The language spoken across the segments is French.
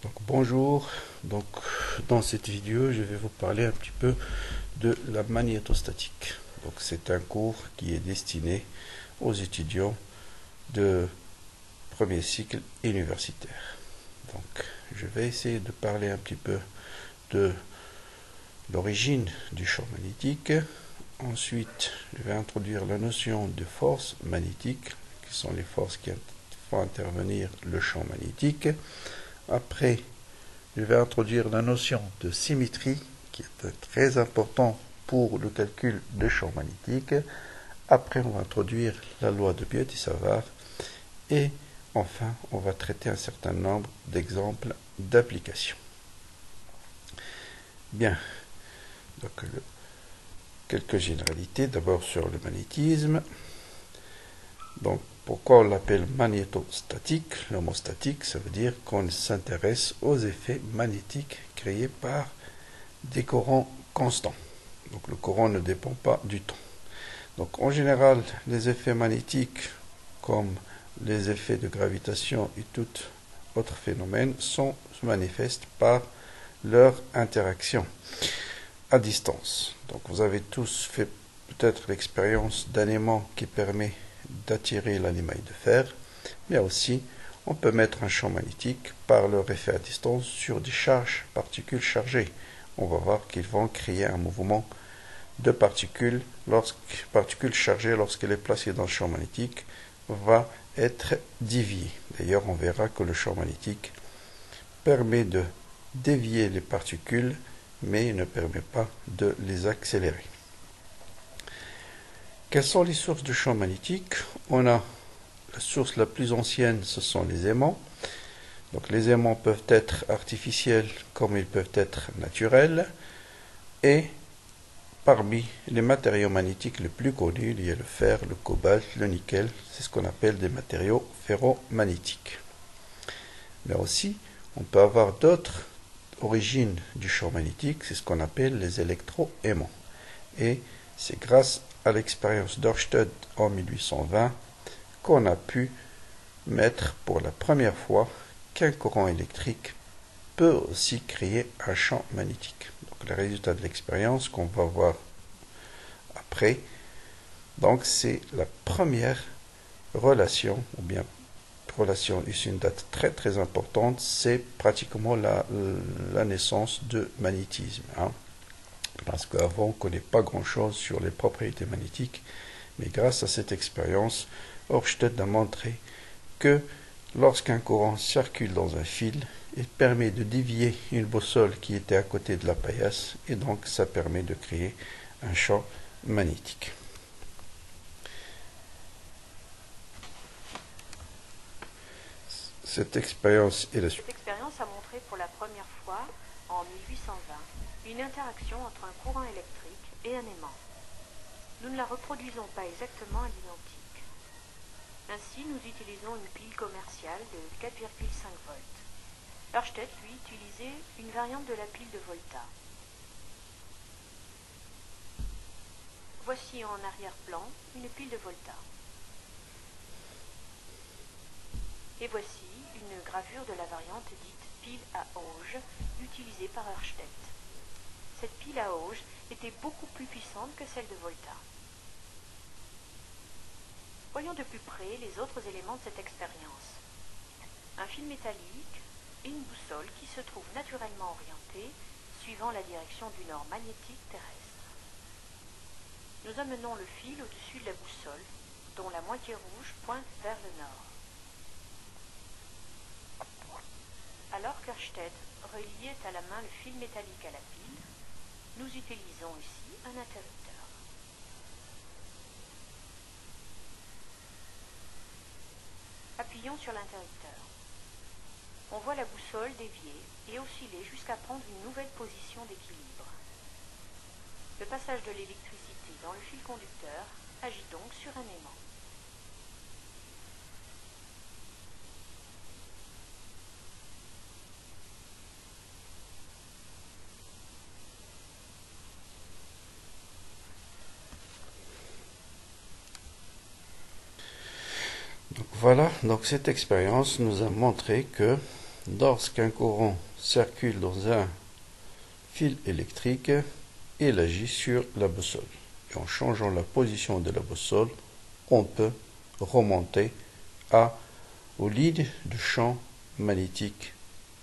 Donc bonjour, donc dans cette vidéo je vais vous parler un petit peu de la magnétostatique. Donc c'est un cours qui est destiné aux étudiants de premier cycle universitaire. Donc je vais essayer de parler un petit peu de l'origine du champ magnétique. Ensuite je vais introduire la notion de force magnétique, qui sont les forces qui font intervenir le champ magnétique. Après, je vais introduire la notion de symétrie, qui est très important pour le calcul de champ magnétique. Après, on va introduire la loi de Biot et Savart. Et enfin, on va traiter un certain nombre d'exemples d'applications. Bien, donc quelques généralités. D'abord sur le magnétisme. Donc, pourquoi on l'appelle magnétostatique? Le mot statique, ça veut dire qu'on s'intéresse aux effets magnétiques créés par des courants constants. Donc le courant ne dépend pas du temps. Donc en général, les effets magnétiques, comme les effets de gravitation et tout autre phénomène, se manifestent par leur interaction à distance. Donc vous avez tous fait peut-être l'expérience d'un aimant qui permet d'attirer l'émail de fer, mais aussi on peut mettre un champ magnétique par leur effet à distance sur des particules chargées. On va voir qu'ils vont créer un mouvement de particules chargées lorsqu'elle est placée dans le champ magnétique va être déviée. D'ailleurs, on verra que le champ magnétique permet de dévier les particules, mais il ne permet pas de les accélérer. Quelles sont les sources de champ magnétique? On a la source la plus ancienne, ce sont les aimants. Donc les aimants peuvent être artificiels comme ils peuvent être naturels. Et parmi les matériaux magnétiques les plus connus, il y a le fer, le cobalt, le nickel. C'est ce qu'on appelle des matériaux ferromagnétiques. Mais aussi, on peut avoir d'autres origines du champ magnétique. C'est ce qu'on appelle les électroaimants. Et c'est grâce à l'expérience d'Ørsted en 1820 qu'on a pu mettre pour la première fois qu'un courant électrique peut aussi créer un champ magnétique. Donc, le résultat de l'expérience qu'on va voir après, donc c'est la première relation, ou bien relation issue d'une date très très importante, c'est pratiquement la naissance de magnétisme. Parce qu'avant, on ne connaît pas grand-chose sur les propriétés magnétiques, mais grâce à cette expérience, Ørsted a montré que lorsqu'un courant circule dans un fil, il permet de dévier une boussole qui était à côté de la paillasse, et donc ça permet de créer un champ magnétique. Cette expérience est la suivante. Cette expérience a montré pour la première fois, en 1820, une interaction entre un courant électrique et un aimant. Nous ne la reproduisons pas exactement à l'identique. Ainsi, nous utilisons une pile commerciale de 4,5 volts. Ørsted, lui, utilisait une variante de la pile de Volta. Voici en arrière-plan une pile de Volta. Et voici une gravure de la variante dite pile à auge utilisée par Ørsted. Cette pile à auge était beaucoup plus puissante que celle de Volta. Voyons de plus près les autres éléments de cette expérience. Un fil métallique et une boussole qui se trouvent naturellement orientées suivant la direction du nord magnétique terrestre. Nous amenons le fil au-dessus de la boussole, dont la moitié rouge pointe vers le nord. Alors qu'Ørsted reliait à la main le fil métallique à la pile, nous utilisons ici un interrupteur. Appuyons sur l'interrupteur. On voit la boussole dévier et osciller jusqu'à prendre une nouvelle position d'équilibre. Le passage de l'électricité dans le fil conducteur agit donc sur un aimant. Donc voilà, donc cette expérience nous a montré que lorsqu'un courant circule dans un fil électrique, il agit sur la boussole. Et en changeant la position de la boussole, on peut remonter aux lignes de champ magnétique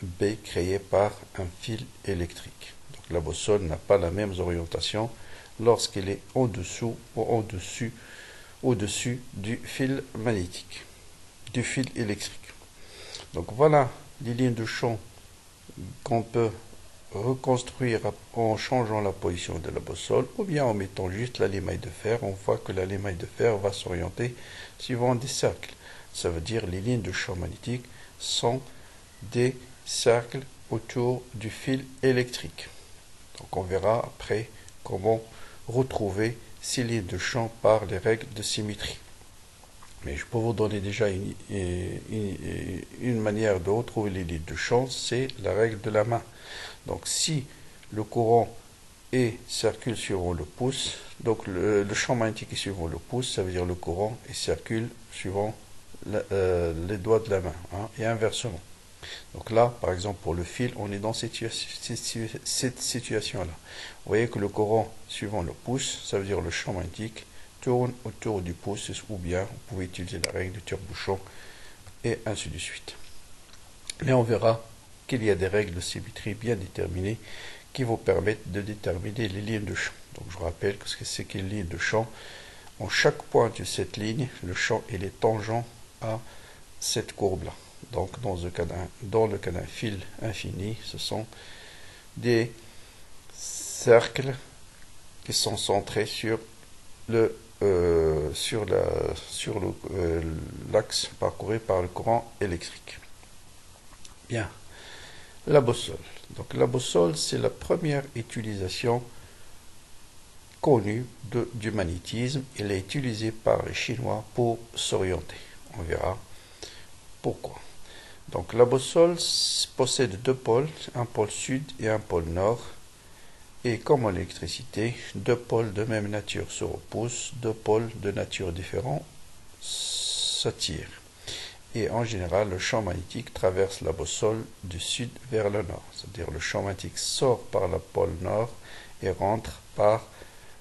B créées par un fil électrique. Donc la boussole n'a pas la même orientation lorsqu'elle est en dessous ou au-dessus du fil magnétique, du fil électrique. Donc voilà les lignes de champ qu'on peut reconstruire en changeant la position de la boussole ou bien en mettant juste la limaille de fer. On voit que la limaille de fer va s'orienter suivant des cercles. Ça veut dire les lignes de champ magnétique sont des cercles autour du fil électrique. Donc on verra après comment retrouver ces lignes de champ par les règles de symétrie. Mais je peux vous donner déjà une manière de retrouver les lignes de champ, c'est la règle de la main. Donc si le courant circule suivant le pouce, donc le champ magnétique est suivant le pouce, ça veut dire le courant circule suivant les doigts de la main, hein, et inversement. Donc là, par exemple, pour le fil, on est dans cette situation-là. Vous voyez que le courant suivant le pouce, ça veut dire le champ magnétique, tourne autour du pouce, ou bien vous pouvez utiliser la règle du tire-bouchon, et ainsi de suite. Mais on verra qu'il y a des règles de symétrie bien déterminées qui vous permettent de déterminer les lignes de champ. Donc je vous rappelle que c'est qu'une ligne de champ. En chaque point de cette ligne, le champ est tangent à cette courbe-là. Donc dans le cas d'un fil infini, ce sont des cercles qui sont centrés sur l'axe parcouru par le courant électrique. Bien. La boussole. Donc la boussole, c'est la première utilisation connue du magnétisme. Elle est utilisée par les Chinois pour s'orienter. On verra pourquoi. Donc la boussole possède deux pôles, un pôle sud et un pôle nord. Et comme en électricité, deux pôles de même nature se repoussent, deux pôles de nature différente s'attirent. Et en général, le champ magnétique traverse la boussole du sud vers le nord. C'est-à-dire le champ magnétique sort par le pôle nord et rentre par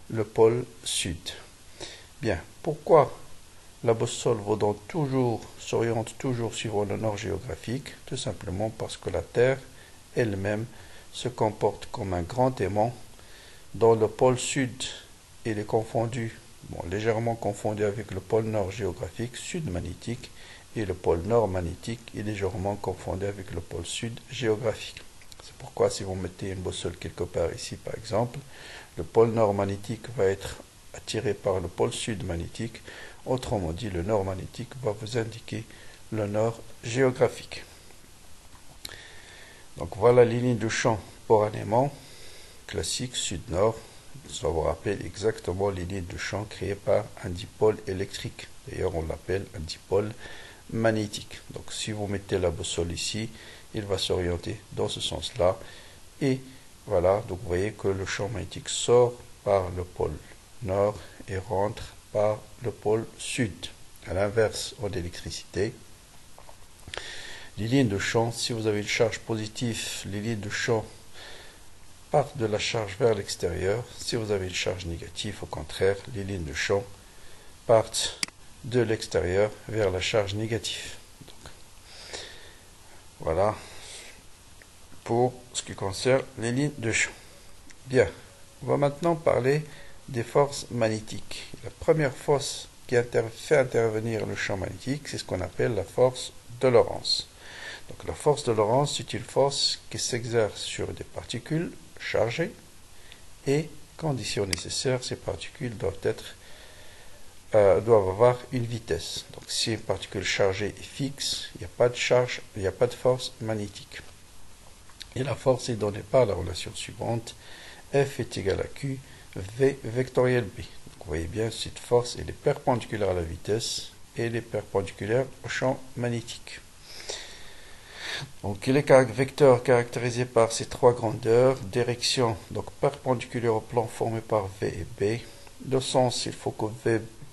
le pôle sud. Bien, pourquoi la boussole s'oriente toujours suivant le nord géographique? Tout simplement parce que la Terre elle-même se comporte comme un grand aimant dont le pôle sud il est légèrement confondu avec le pôle nord géographique, sud magnétique, et le pôle nord magnétique est légèrement confondu avec le pôle sud géographique. C'est pourquoi si vous mettez une boussole quelque part ici par exemple, le pôle nord magnétique va être attiré par le pôle sud magnétique. Autrement dit, le nord magnétique va vous indiquer le nord géographique. Donc voilà les lignes de champ pour un aimant classique sud-nord. Ça vous rappelle exactement les lignes de champ créées par un dipôle électrique. D'ailleurs, on l'appelle un dipôle magnétique. Donc si vous mettez la boussole ici, il va s'orienter dans ce sens-là. Et voilà, donc vous voyez que le champ magnétique sort par le pôle nord et rentre par le pôle sud. À l'inverse, en électricité, les lignes de champ, si vous avez une charge positive, les lignes de champ partent de la charge vers l'extérieur. Si vous avez une charge négative, au contraire, les lignes de champ partent de l'extérieur vers la charge négative. Donc, voilà pour ce qui concerne les lignes de champ. Bien, on va maintenant parler des forces magnétiques. La première force qui fait intervenir le champ magnétique, c'est ce qu'on appelle la force de Lorentz. Donc la force de Lorentz, c'est une force qui s'exerce sur des particules chargées et, condition nécessaire, ces particules doivent avoir une vitesse. Donc si une particule chargée est fixe, il n'y a pas de charge, il n'y a pas de force magnétique. Et la force est donnée par la relation suivante: F est égal à Q, V vectoriel B. Donc vous voyez bien, cette force elle est perpendiculaire à la vitesse et elle est perpendiculaire au champ magnétique. Donc il est vecteur caractérisé par ces trois grandeurs, direction donc perpendiculaire au plan formé par V et B. Le sens, il faut que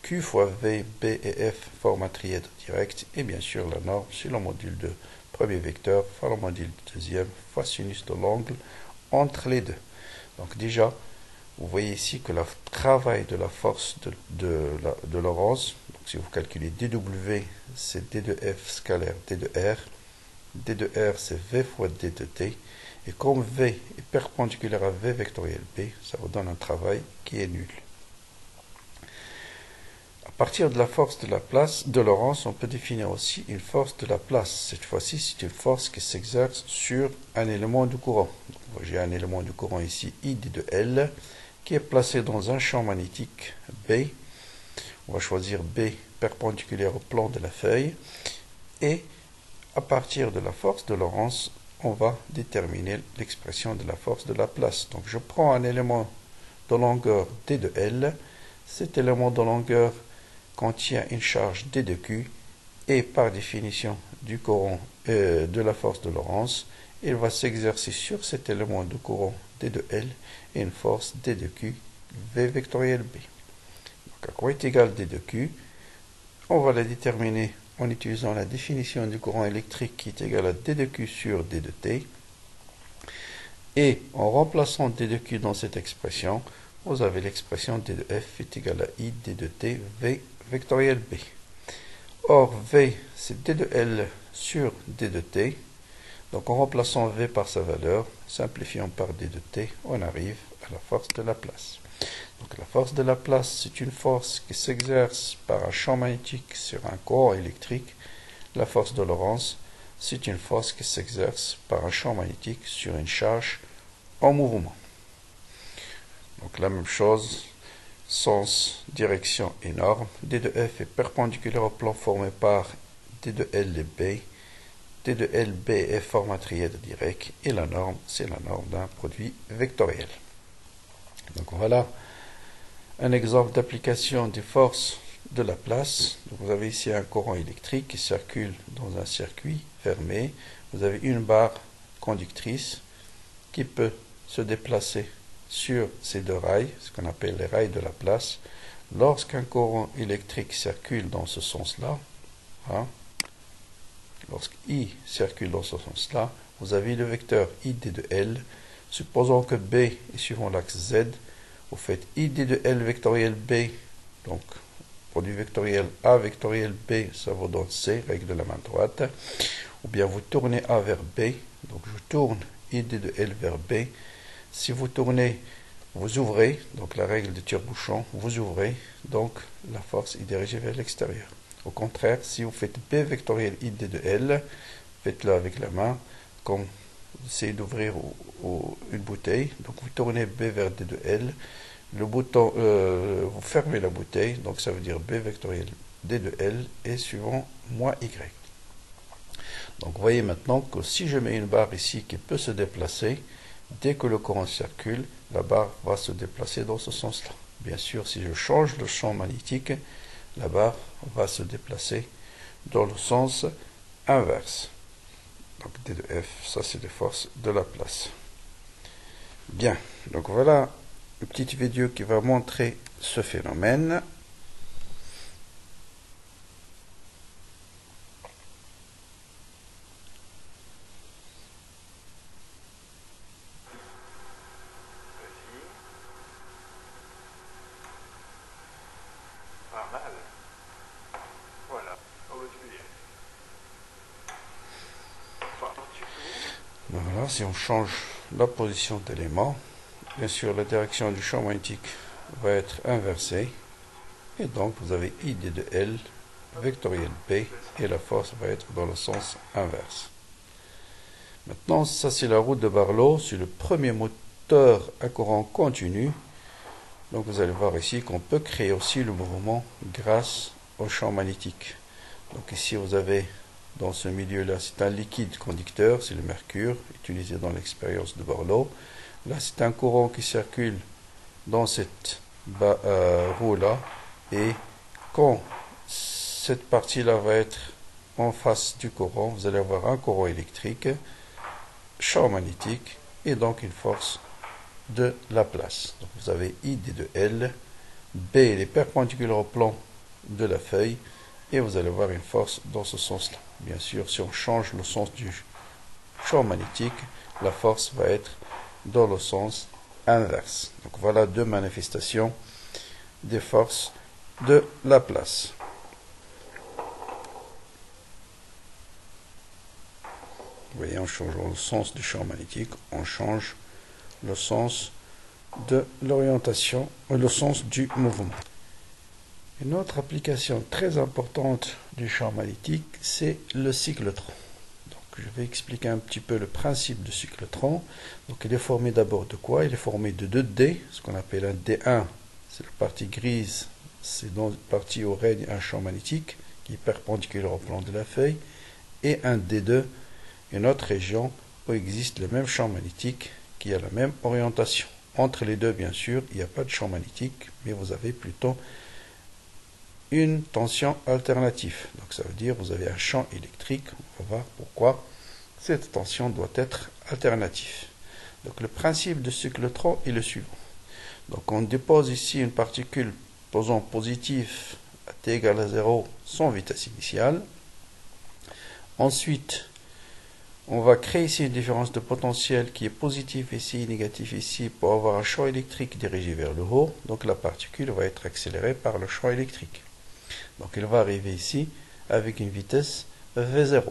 Q fois V, B et F forment un trièdre direct. Et bien sûr la norme, c'est le module de premier vecteur fois le module du deuxième fois sinus de l'angle entre les deux. Donc déjà, vous voyez ici que le travail de la force de Lorentz, donc si vous calculez dW, c'est d de f scalaire d de r. d de r, c'est v fois d de t. Et comme v est perpendiculaire à v vectoriel b, ça vous donne un travail qui est nul. À partir de la force de la place de Lorentz, on peut définir aussi une force de la place. Cette fois-ci, c'est une force qui s'exerce sur un élément du courant. J'ai un élément du courant ici, I d de L, qui est placé dans un champ magnétique B. On va choisir B perpendiculaire au plan de la feuille. Et à partir de la force de Lorentz, on va déterminer l'expression de la force de la place. Donc je prends un élément de longueur d de L. Cet élément de longueur contient une charge d de Q. Et par définition du courant de la force de Lorentz, il va s'exercer sur cet élément de courant d de L et une force d de Q V vectoriel B. Donc à quoi est égal d de Q? On va la déterminer en utilisant la définition du courant électrique qui est égal à d de Q sur d de T. Et en remplaçant d de Q dans cette expression, vous avez l'expression d de F est égal à I d de T V vectoriel B. Or, V, c'est d de L sur d de T. Donc, en remplaçant V par sa valeur, simplifiant par d de T, on arrive à la force de la place. Donc, la force de la place, c'est une force qui s'exerce par un champ magnétique sur un courant électrique. La force de Lorentz, c'est une force qui s'exerce par un champ magnétique sur une charge en mouvement. Donc, la même chose. Sens, direction et norme. D de F est perpendiculaire au plan formé par D de L et B. D de LB est formatrière direct et la norme, c'est la norme d'un produit vectoriel. Donc voilà un exemple d'application des forces de la place. Donc vous avez ici un courant électrique qui circule dans un circuit fermé. Vous avez une barre conductrice qui peut se déplacer sur ces deux rails, ce qu'on appelle les rails de la place. Lorsqu'un courant électrique circule dans ce sens-là, lorsque I circule dans ce sens-là, vous avez le vecteur ID de L. Supposons que B est suivant l'axe Z, vous faites ID de L vectoriel B, donc produit vectoriel A vectoriel B, ça vous donne C, règle de la main droite. Ou bien vous tournez A vers B, donc je tourne ID de L vers B. Si vous tournez, vous ouvrez, donc la règle de tire-bouchon, vous ouvrez, donc la force est dirigée vers l'extérieur. Au contraire, si vous faites B vectoriel ID de L, faites-le avec la main, comme vous essayez d'ouvrir une bouteille, donc vous tournez B vers D de L, le bouton, vous fermez la bouteille, donc ça veut dire B vectoriel D de L est suivant moins Y. Donc vous voyez maintenant que si je mets une barre ici qui peut se déplacer, dès que le courant circule, la barre va se déplacer dans ce sens-là. Bien sûr, si je change le champ magnétique, la barre va se déplacer dans le sens inverse. Donc D de F, ça c'est les forces de la place. Bien, donc voilà une petite vidéo qui va montrer ce phénomène. Voilà, si on change la position d'élément, bien sûr la direction du champ magnétique va être inversée et donc vous avez ID de L vectoriel B et la force va être dans le sens inverse. Maintenant, ça c'est la roue de Barlow, c'est le premier moteur à courant continu. Donc vous allez voir ici qu'on peut créer aussi le mouvement grâce au champ magnétique. Donc ici vous avez dans ce milieu-là, c'est un liquide conducteur, c'est le mercure, utilisé dans l'expérience de Barlow. Là, c'est un courant qui circule dans cette roue-là. Et quand cette partie-là va être en face du courant, vous allez avoir un courant électrique, champ magnétique, et donc une force de la place. Donc vous avez ID de L, B est perpendiculaire au plan de la feuille, et vous allez voir une force dans ce sens-là. Bien sûr, si on change le sens du champ magnétique, la force va être dans le sens inverse. Donc voilà deux manifestations des forces de Laplace. Vous voyez, en changeant le sens du champ magnétique, on change le sens de l'orientation, le sens du mouvement. Une autre application très importante du champ magnétique, c'est le cyclotron. Donc, je vais expliquer un petit peu le principe du cyclotron. Donc, il est formé d'abord de quoi? Il est formé de 2 dés, ce qu'on appelle un D1, c'est la partie grise, c'est dans la partie où règne un champ magnétique qui est perpendiculaire au plan de la feuille, et un D2, une autre région où existe le même champ magnétique qui a la même orientation. Entre les deux, bien sûr, il n'y a pas de champ magnétique, mais vous avez plutôt une tension alternative. Donc ça veut dire que vous avez un champ électrique. On va voir pourquoi cette tension doit être alternative. Donc le principe du cyclotron est le suivant. Donc on dépose ici une particule posant positive à t égale à 0 sans vitesse initiale. Ensuite, on va créer ici une différence de potentiel qui est positive ici et négative ici pour avoir un champ électrique dirigé vers le haut. Donc la particule va être accélérée par le champ électrique. Donc elle va arriver ici avec une vitesse V0.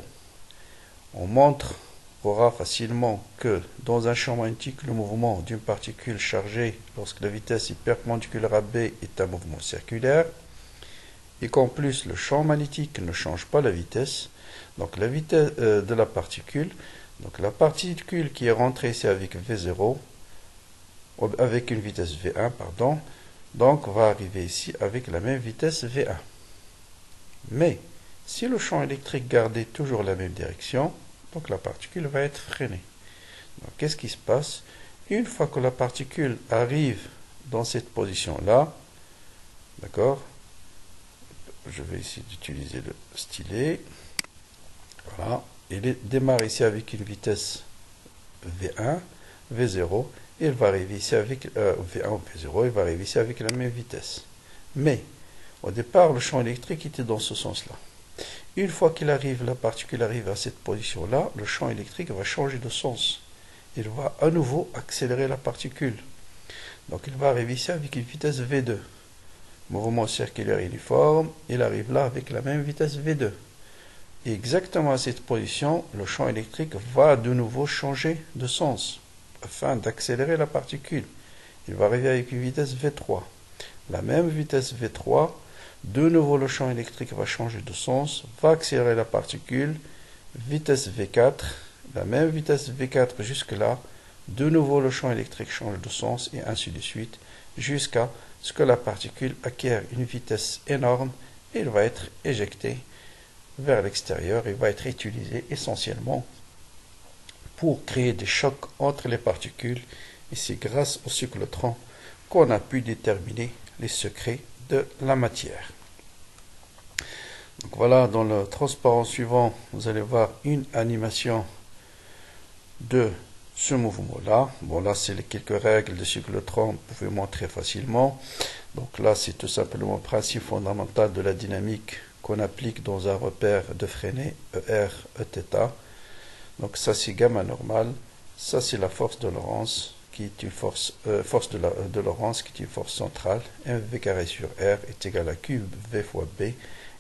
On montrera facilement que dans un champ magnétique, le mouvement d'une particule chargée lorsque la vitesse est perpendiculaire à B est un mouvement circulaire et qu'en plus le champ magnétique ne change pas la vitesse. Donc la vitesse de la particule, donc la particule qui est rentrée ici avec V0, avec une vitesse V1, pardon, donc va arriver ici avec la même vitesse V1. Mais si le champ électrique gardait toujours la même direction, donc la particule va être freinée. Donc qu'est-ce qui se passe? Une fois que la particule arrive dans cette position-là, d'accord, je vais essayer d'utiliser le stylet. Voilà, il démarre ici avec une vitesse V1, V0, et il va arriver ici avec V1 ou V0, il va arriver ici avec la même vitesse. Mais, au départ, le champ électrique était dans ce sens-là. Une fois qu'il arrive, la particule arrive à cette position-là, le champ électrique va changer de sens. Il va à nouveau accélérer la particule. Donc il va arriver ici avec une vitesse V2. Mouvement circulaire uniforme, il arrive là avec la même vitesse V2. Et exactement à cette position, le champ électrique va de nouveau changer de sens afin d'accélérer la particule. Il va arriver avec une vitesse V3. La même vitesse V3, de nouveau le champ électrique va changer de sens, va accélérer la particule, vitesse V4, la même vitesse V4 jusque là, de nouveau le champ électrique change de sens et ainsi de suite, jusqu'à ce que la particule acquiert une vitesse énorme et elle va être éjectée vers l'extérieur et va être utilisé essentiellement pour créer des chocs entre les particules. Et c'est grâce au cyclotron qu'on a pu déterminer les secrets de la matière. Donc voilà, dans le transparent suivant, vous allez voir une animation de ce mouvement-là. Bon, là, c'est les quelques règles de cyclotron, vous pouvez montrer facilement. Donc là, c'est tout simplement le principe fondamental de la dynamique qu'on applique dans un repère de freinée, ER, Eθ. Donc ça, c'est gamma normale. Ça, c'est la force de Lorentz, qui est une force de Lorentz, qui est une force centrale. mv carré sur R est égal à Q V fois B.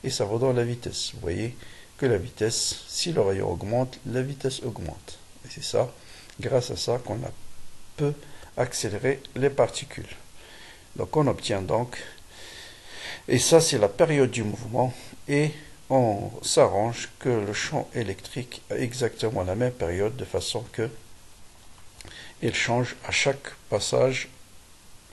Et ça va dans la vitesse. Vous voyez que la vitesse, si le rayon augmente, la vitesse augmente. Et c'est ça, grâce à ça, qu'on peut accélérer les particules. Donc on obtient donc, et ça c'est la période du mouvement, et on s'arrange que le champ électrique a exactement la même période, de façon que il change à chaque passage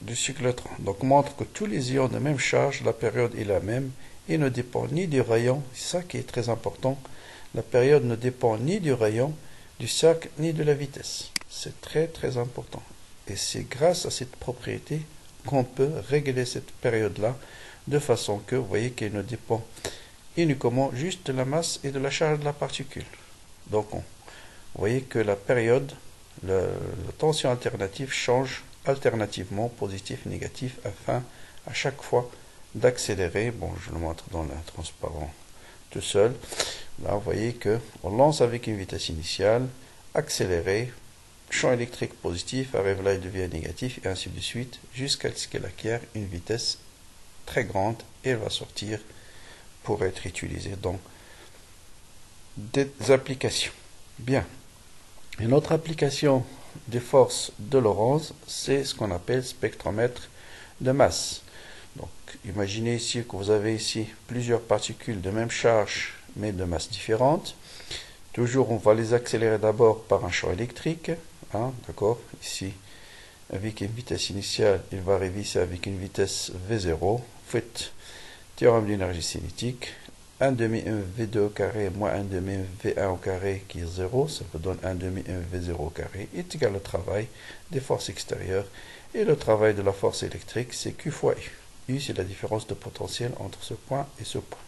du cyclotron. Donc on montre que tous les ions de même charge, la période est la même, et ne dépend ni du rayon, c'est ça qui est très important, la période ne dépend ni du rayon, du cercle, ni de la vitesse. C'est très très important. Et c'est grâce à cette propriété qu'on peut régler cette période-là, de façon que, vous voyez qu'elle ne dépend uniquement juste de la masse et de la charge de la particule. Donc, vous voyez que la période, la tension alternative change alternativement, positif, négatif, afin à chaque fois d'accélérer. Bon, je le montre dans le transparent tout seul. Là, vous voyez que on lance avec une vitesse initiale, accéléré, champ électrique positif, arrive là, il devient négatif, et ainsi de suite, jusqu'à ce qu'elle acquiert une vitesse très grande, et elle va sortir pour être utilisée dans des applications. Bien. Une autre application des forces de Lorentz, c'est ce qu'on appelle spectromètre de masse. Donc, imaginez ici que vous avez ici plusieurs particules de même charge, mais de masse différente. Toujours, on va les accélérer d'abord par un champ électrique. Hein, d'accord? Ici, avec une vitesse initiale, il va arriver ici avec une vitesse V0. Faites théorème d'énergie cinétique. 1 demi V2 au carré moins 1 demi V1 au carré qui est 0, ça vous donne 1 demi V0 au carré, est égal au travail des forces extérieures. Et le travail de la force électrique, c'est Q fois U. U, c'est la différence de potentiel entre ce point et ce point.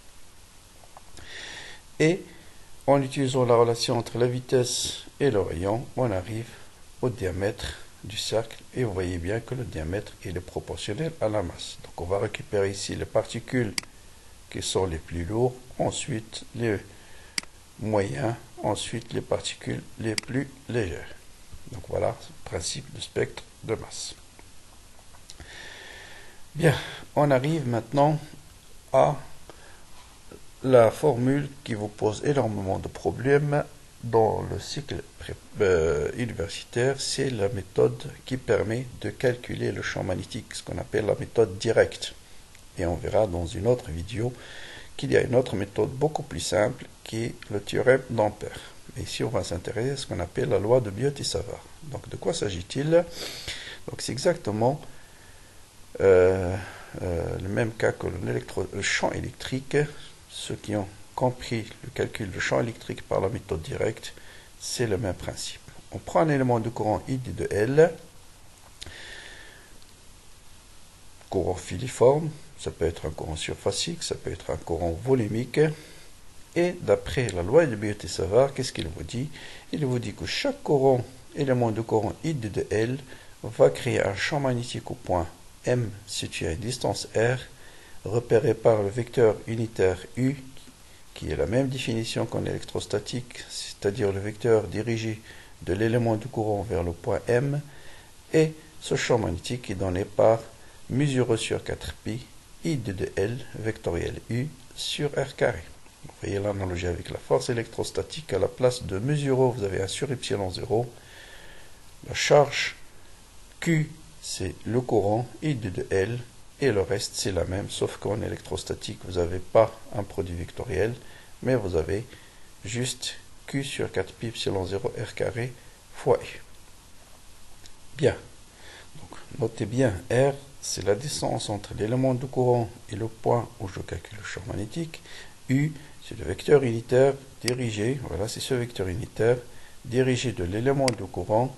Et en utilisant la relation entre la vitesse et le rayon, on arrive au diamètre du cercle. Et vous voyez bien que le diamètre il est proportionnel à la masse. Donc on va récupérer ici les particules qui sont les plus lourds, ensuite les moyens, ensuite les particules les plus légères. Donc voilà le principe du spectre de masse. Bien, on arrive maintenant à la formule qui vous pose énormément de problèmes dans le cycle universitaire, c'est la méthode qui permet de calculer le champ magnétique, ce qu'on appelle la méthode directe. Et on verra dans une autre vidéo qu'il y a une autre méthode beaucoup plus simple qui est le théorème d'Ampère. Mais ici, on va s'intéresser à ce qu'on appelle la loi de Biot-Savart. Donc, de quoi s'agit-il? Donc, c'est exactement le même cas que le champ électrique. Ceux qui ont compris le calcul du champ électrique par la méthode directe, c'est le même principe. On prend un élément de courant I de L, courant filiforme, ça peut être un courant surfacique, ça peut être un courant volumique. Et d'après la loi de Biot-Savart, qu'est-ce qu'il vous dit? Il vous dit que chaque courant, élément de courant I de L, va créer un champ magnétique au point M situé à une distance R, repéré par le vecteur unitaire U, qui est la même définition qu'en électrostatique, c'est-à-dire le vecteur dirigé de l'élément de courant vers le point M, et ce champ magnétique est donné par mu0 sur 4pi, I de L, vectoriel U, sur R carré. Vous voyez l'analogie avec la force électrostatique. À la place de mu0, vous avez 1 sur epsilon 0. La charge Q, c'est le courant, I de L, et le reste, c'est la même, sauf qu'en électrostatique, vous n'avez pas un produit vectoriel, mais vous avez juste Q sur 4pi epsilon 0 R carré fois U. Bien. Donc, notez bien, R, c'est la distance entre l'élément de courant et le point où je calcule le champ magnétique. U, c'est le vecteur unitaire dirigé, voilà, c'est ce vecteur unitaire, dirigé de l'élément de courant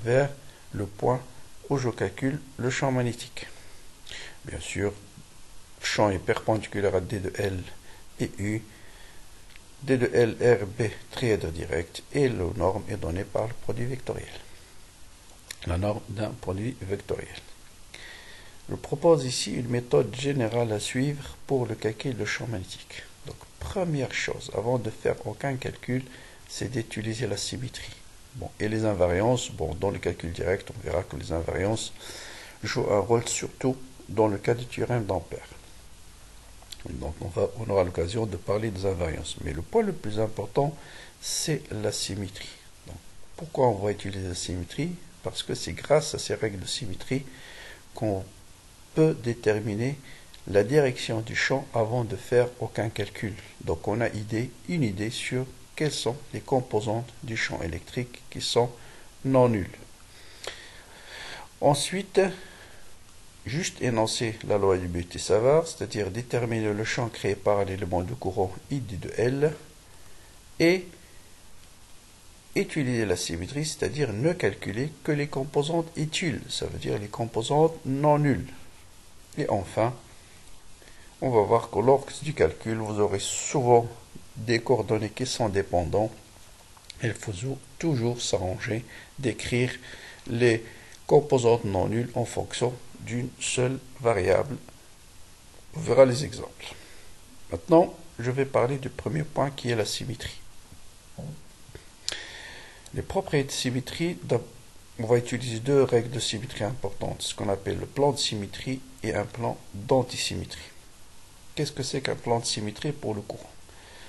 vers le point où je calcule le champ magnétique. Bien sûr, le champ est perpendiculaire à D de L et U. D de L, R, B, trièdre direct, et la norme est donnée par le produit vectoriel. La norme d'un produit vectoriel. Je propose ici une méthode générale à suivre pour le calcul de champ magnétique. Donc, première chose, avant de faire aucun calcul, c'est d'utiliser la symétrie. Bon, et les invariances, bon, dans le calcul direct, on verra que les invariances jouent un rôle surtout dans le cas du théorème d'Ampère. Donc, on aura l'occasion de parler des invariances. Mais le point le plus important, c'est la symétrie. Donc, pourquoi on va utiliser la symétrie? Parce que c'est grâce à ces règles de symétrie qu'on peut déterminer la direction du champ avant de faire aucun calcul. Donc on a une idée sur quelles sont les composantes du champ électrique qui sont non nulles. Ensuite, juste énoncer la loi de Biot-Savart, c'est-à-dire déterminer le champ créé par l'élément de courant I de L, et utiliser la symétrie, c'est-à-dire ne calculer que les composantes utiles, ça veut dire les composantes non nulles. Et enfin, on va voir que lors du calcul, vous aurez souvent des coordonnées qui sont dépendantes. Il faut toujours s'arranger d'écrire les composantes non nulles en fonction d'une seule variable On verra les exemples. Maintenant, je vais parler du premier point qui est la symétrie. Les propriétés de symétrie, on va utiliser deux règles de symétrie importantes, ce qu'on appelle le plan de symétrie et un plan d'antisymétrie. Qu'est-ce que c'est qu'un plan de symétrie pour le courant?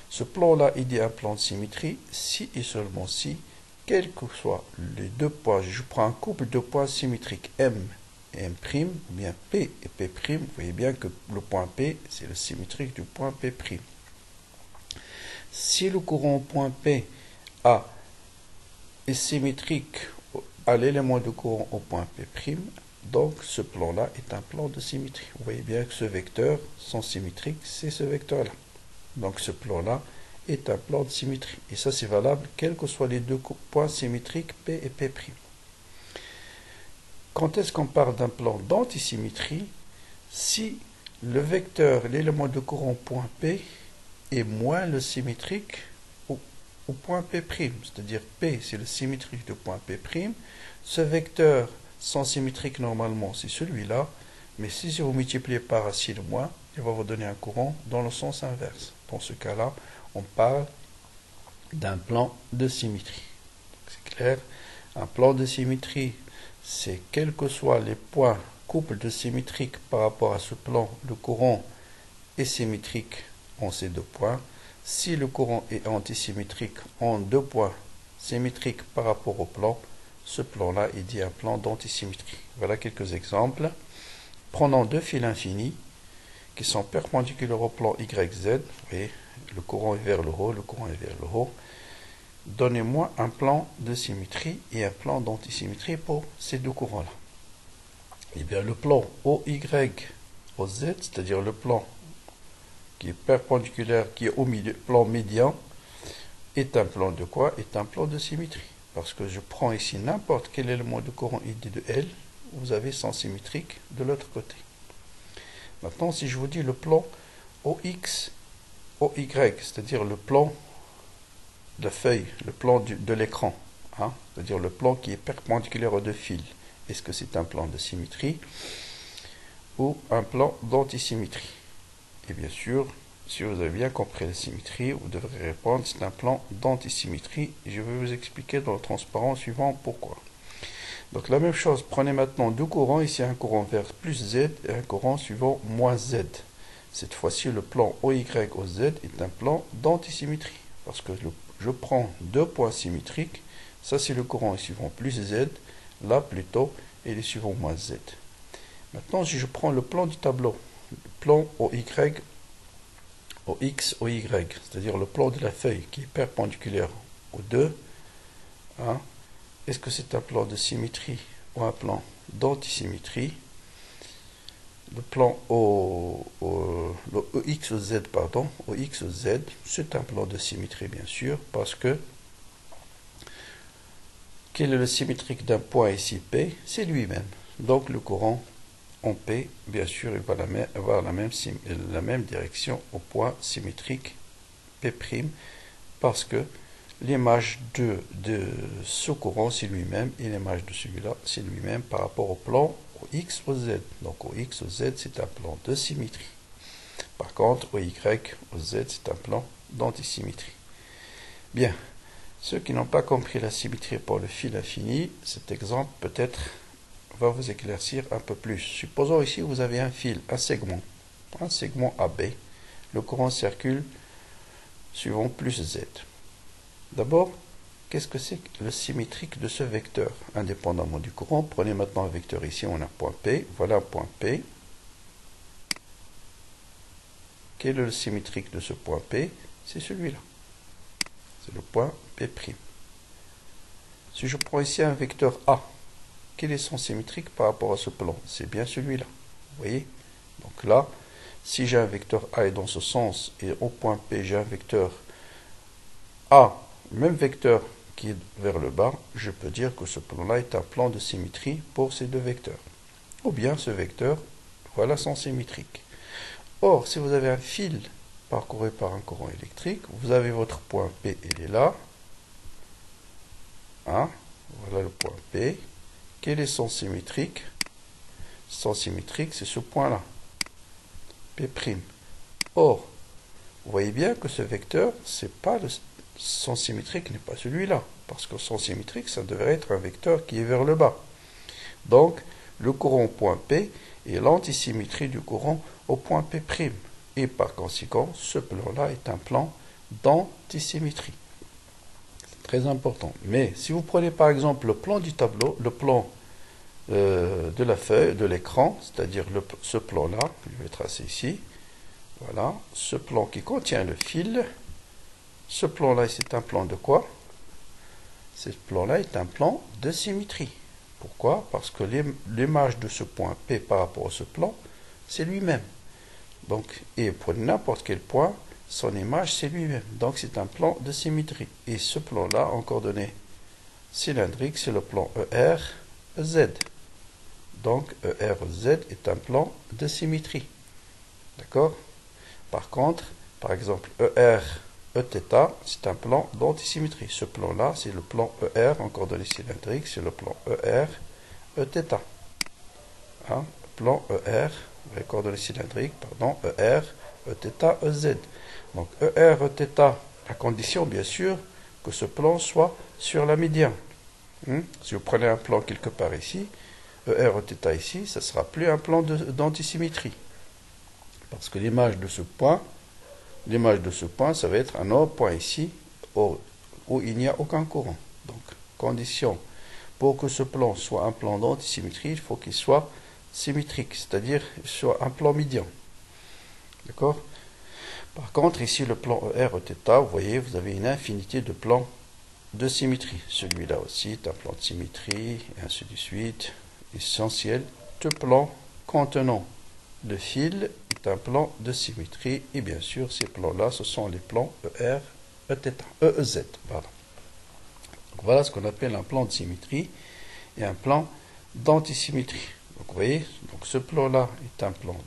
Ce plan-là, il dit un plan de symétrie si et seulement si, quels que soient les deux points, je prends un couple de points symétriques M et M', ou bien P et P', vous voyez bien que le point P, c'est le symétrique du point P'. Si le courant au point P est symétrique à l'élément de courant au point P', donc ce plan-là est un plan de symétrie. Vous voyez bien que ce vecteur, son symétrique, c'est ce vecteur-là. Donc ce plan-là est un plan de symétrie. Et ça, c'est valable quels que soient les deux points symétriques P et P'. Quand est-ce qu'on parle d'un plan d'antisymétrie? Si le vecteur, l'élément de courant point P, est moins le symétrique au point P'. C'est-à-dire P, c'est le symétrique du point P'. Ce vecteur, son symétrique normalement, c'est celui-là. Mais si vous multipliez par racine moins, il va vous donner un courant dans le sens inverse. Dans ce cas-là, on parle d'un plan de symétrie. C'est clair? Un plan de symétrie, c'est quels que soient les points couple de symétrique par rapport à ce plan, le courant est symétrique en ces deux points. Si le courant est antisymétrique en deux points symétriques par rapport au plan, ce plan-là est dit un plan d'antisymétrie. Voilà quelques exemples. Prenons deux fils infinis qui sont perpendiculaires au plan YZ. Vous voyez, le courant est vers le haut, le courant est vers le haut. Donnez-moi un plan de symétrie et un plan d'antisymétrie pour ces deux courants-là. Eh bien, le plan OY au Z, c'est-à-dire le plan qui est perpendiculaire, qui est au milieu, plan médian, est un plan de quoi? Est un plan de symétrie. Parce que je prends ici n'importe quel élément de courant ID de L, vous avez son symétrique de l'autre côté. Maintenant, si je vous dis le plan OX, OY, c'est-à-dire le plan de la feuille, le plan de l'écran, hein, c'est-à-dire le plan qui est perpendiculaire aux deux fils, est-ce que c'est un plan de symétrie ou un plan d'antisymétrie? Et bien sûr, si vous avez bien compris la symétrie, vous devrez répondre c'est un plan d'antisymétrie. Et je vais vous expliquer dans le transparent suivant pourquoi. Donc la même chose, prenez maintenant deux courants, ici un courant vers plus Z et un courant suivant moins Z. Cette fois-ci, le plan OY au Z est un plan d'antisymétrie. Parce que je prends deux points symétriques, ça c'est le courant suivant plus Z, là plutôt, et les suivants moins Z. Maintenant, si je prends le plan du tableau, le plan OY, OX, OY, c'est-à-dire le plan de la feuille qui est perpendiculaire aux deux, hein, est-ce que c'est un plan de symétrie ou un plan d'antisymétrie? Le plan le OX au Z, pardon, OX au Z, c'est un plan de symétrie bien sûr, parce que quel est le symétrique d'un point ici P? C'est lui-même. Donc le courant en P, bien sûr, il va avoir la même direction au point symétrique P', parce que l'image de ce courant, c'est lui-même, et l'image de celui-là, c'est lui-même par rapport au plan au X au Z. Donc au X au Z, c'est un plan de symétrie. Par contre, au Y au Z, c'est un plan d'antisymétrie. Bien, ceux qui n'ont pas compris la symétrie pour le fil infini, cet exemple peut-être va vous éclaircir un peu plus. Supposons ici vous avez un fil, un segment AB. Le courant circule suivant plus Z. D'abord, qu'est-ce que c'est que le symétrique de ce vecteur, indépendamment du courant? Prenez maintenant un vecteur ici, on a un point P, voilà un point P. Quel est le symétrique de ce point P? C'est celui-là. C'est le point P'. Si je prends ici un vecteur A, quel est son symétrique par rapport à ce plan? C'est bien celui-là. Vous voyez? Donc là, si j'ai un vecteur A et dans ce sens, et au point P, j'ai un vecteur A, même vecteur qui est vers le bas, je peux dire que ce plan-là est un plan de symétrie pour ces deux vecteurs. Ou bien ce vecteur, voilà son symétrique. Or, si vous avez un fil parcouru par un courant électrique, vous avez votre point P, il est là. Hein? Voilà le point P. Quel est son symétrique? Son symétrique, c'est ce point-là. P'. Or, vous voyez bien que ce vecteur, c'est pas le sens symétrique n'est pas celui-là. Parce que le sens symétrique, ça devrait être un vecteur qui est vers le bas. Donc, le courant au point P est l'antisymétrie du courant au point P'. Et par conséquent, ce plan-là est un plan d'antisymétrie. C'est très important. Mais si vous prenez par exemple le plan du tableau, le plan de la feuille, de l'écran, c'est-à-dire ce plan-là, je vais tracer ici, voilà, ce plan qui contient le fil, ce plan-là, c'est un plan de quoi? Ce plan-là est un plan de symétrie. Pourquoi? Parce que l'image de ce point P par rapport à ce plan, c'est lui-même. Donc, et pour n'importe quel point, son image, c'est lui-même. Donc, c'est un plan de symétrie. Et ce plan-là, en coordonnées cylindriques, c'est le plan ER-Z. Donc, ER-Z est un plan de symétrie. D'accord? Par contre, par exemple, ER-Eθ, c'est un plan d'antisymétrie. Ce plan-là, c'est le plan ER en coordonnées cylindriques, c'est le plan ER-Eθ. Hein? Plan ER, les coordonnées cylindriques, pardon, ER, Eθ, EZ. Donc ER, Eθ, à condition bien sûr que ce plan soit sur la médiane. Si vous prenez un plan quelque part ici, ER, Eθ ici, ça ne sera plus un plan d'antisymétrie. Parce que l'image de ce point, ça va être un autre point ici, où il n'y a aucun courant. Donc, condition, pour que ce plan soit un plan d'antisymétrie, il faut qu'il soit symétrique, c'est-à-dire soit un plan médian. D'accord? Par contre, ici, le plan ER-Eθ, vous voyez, vous avez une infinité de plans de symétrie. Celui-là aussi est un plan de symétrie, et ainsi de suite. Essentiel, tout plan contenant le fil est un plan de symétrie, et bien sûr, ces plans-là, ce sont les plans EZ. Pardon. Donc, voilà ce qu'on appelle un plan de symétrie et un plan d'antisymétrie. Donc, vous voyez, donc ce plan-là est un plan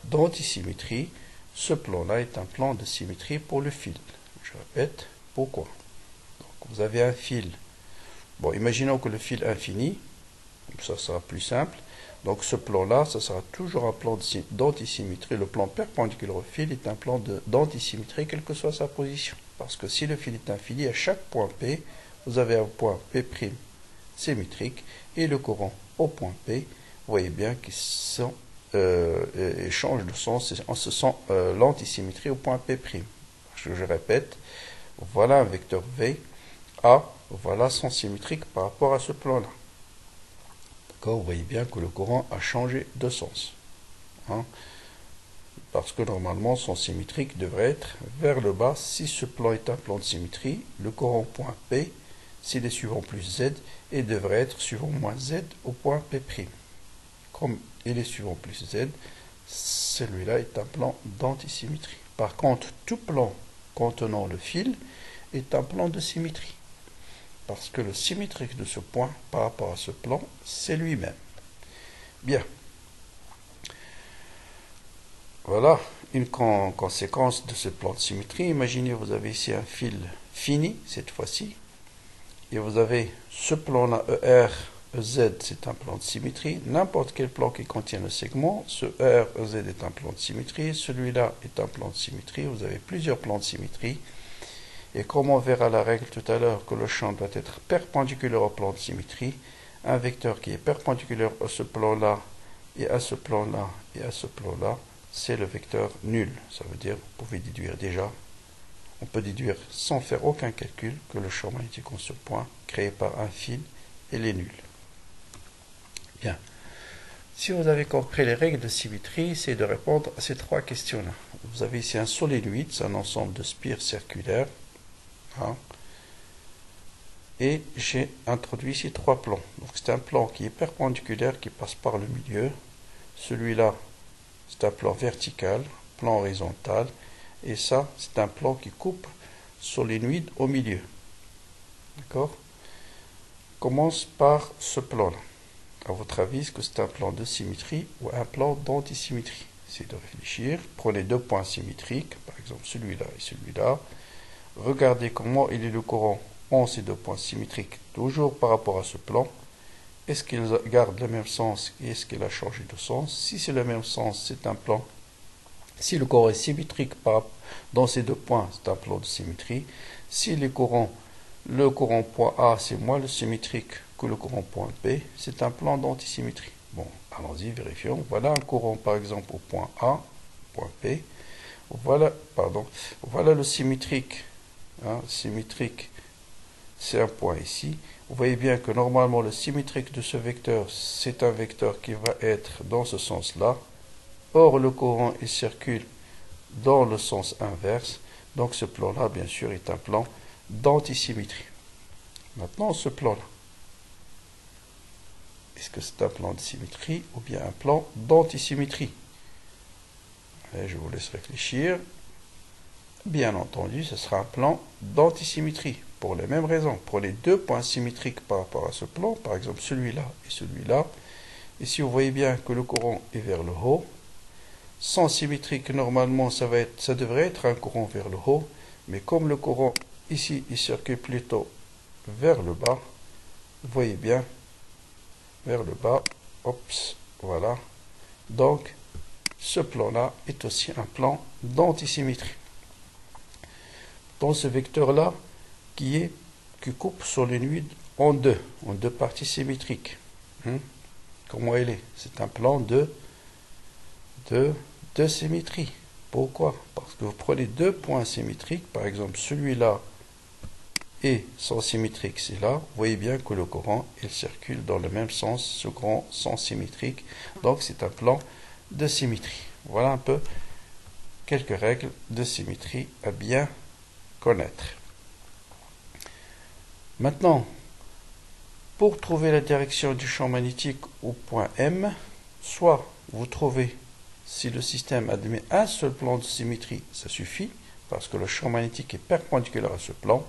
d'antisymétrie. Ce plan-là est un plan de symétrie pour le fil. Je répète, pourquoi? Donc, vous avez un fil. Bon, imaginons que le fil infini, ça sera plus simple. Donc, ce plan-là, ça sera toujours un plan d'antisymétrie. Le plan perpendiculaire au fil est un plan d'antisymétrie, quelle que soit sa position. Parce que si le fil est infini, à chaque point P, vous avez un point P' symétrique et le courant au point P, vous voyez bien qu'ils changent de sens en ce sens l'antisymétrie au point P'. Je répète, voilà un vecteur V, A, voilà son symétrique par rapport à ce plan-là. D'accord, vous voyez bien que le courant a changé de sens. Hein, parce que normalement son symétrique devrait être vers le bas. Si ce plan est un plan de symétrie, le courant au point P, s'il est suivant plus Z, et devrait être suivant moins Z au point P'. Comme il est suivant plus Z, celui-là est un plan d'antisymétrie. Par contre, tout plan contenant le fil est un plan de symétrie. Parce que le symétrique de ce point par rapport à ce plan, c'est lui-même. Bien. Voilà une conséquence de ce plan de symétrie. Imaginez, vous avez ici un fil fini, cette fois-ci, et vous avez ce plan-là, ER, EZ, c'est un plan de symétrie. N'importe quel plan qui contient le segment, ce ER, EZ est un plan de symétrie, celui-là est un plan de symétrie. Vous avez plusieurs plans de symétrie. Et comme on verra la règle tout à l'heure que le champ doit être perpendiculaire au plan de symétrie, un vecteur qui est perpendiculaire à ce plan-là, et à ce plan-là, et à ce plan-là, c'est le vecteur nul. Ça veut dire, vous pouvez déduire déjà, on peut déduire sans faire aucun calcul que le champ magnétique en ce point, créé par un fil, il est nul. Bien. Si vous avez compris les règles de symétrie, essayez de répondre à ces trois questions-là. Vous avez ici un solénoïde, c'est un ensemble de spires circulaires. Et j'ai introduit ici trois plans. Donc c'est un plan qui est perpendiculaire, qui passe par le milieu. Celui-là, c'est un plan vertical, plan horizontal. Et ça, c'est un plan qui coupe solénoïde au milieu. D'accord? Commence par ce plan-là. À votre avis, est-ce que c'est un plan de symétrie ou un plan d'antisymétrie? Essayez de réfléchir. Prenez deux points symétriques, par exemple celui-là et celui-là. Regardez comment il est le courant en ces deux points symétriques, toujours par rapport à ce plan. Est-ce qu'il garde le même sens et est-ce qu'il a changé de sens? Si c'est le même sens, c'est un plan Si le courant est symétrique dans ces deux points, c'est un plan de symétrie. Si le courant point A, c'est moins le symétrique que le courant point B, c'est un plan d'antisymétrie. Bon, allons-y, vérifions. Voilà un courant, par exemple, au point A, point B. Voilà le symétrique. Symétrique, c'est un point ici. Vous voyez bien que normalement, le symétrique de ce vecteur, c'est un vecteur qui va être dans ce sens-là. Or, le courant, il circule dans le sens inverse. Donc, ce plan-là, bien sûr, est un plan d'antisymétrie. Maintenant, ce plan-là, est-ce que c'est un plan de symétrie ou bien un plan d'antisymétrie? Je vous laisse réfléchir. Bien entendu, ce sera un plan d'antisymétrie, pour les mêmes raisons. Pour les deux points symétriques par rapport à ce plan, par exemple celui-là et celui-là, ici vous voyez bien que le courant est vers le haut. Sans symétrique, normalement, ça devrait être un courant vers le haut, mais comme le courant ici, il circule plutôt vers le bas, vous voyez bien, vers le bas, voilà. Donc, ce plan-là est aussi un plan d'antisymétrie. Dans ce vecteur-là, qui coupe solénoïde en deux parties symétriques. Comment elle est? C'est un plan de symétrie. Pourquoi? Parce que vous prenez deux points symétriques, par exemple celui-là et son symétrique, c'est là. Vous voyez bien que le courant, il circule dans le même sens, ce grand sens symétrique. Donc c'est un plan de symétrie. Voilà un peu quelques règles de symétrie à bien connaître. Maintenant, pour trouver la direction du champ magnétique au point M, soit vous trouvez si le système admet un seul plan de symétrie, ça suffit, parce que le champ magnétique est perpendiculaire à ce plan.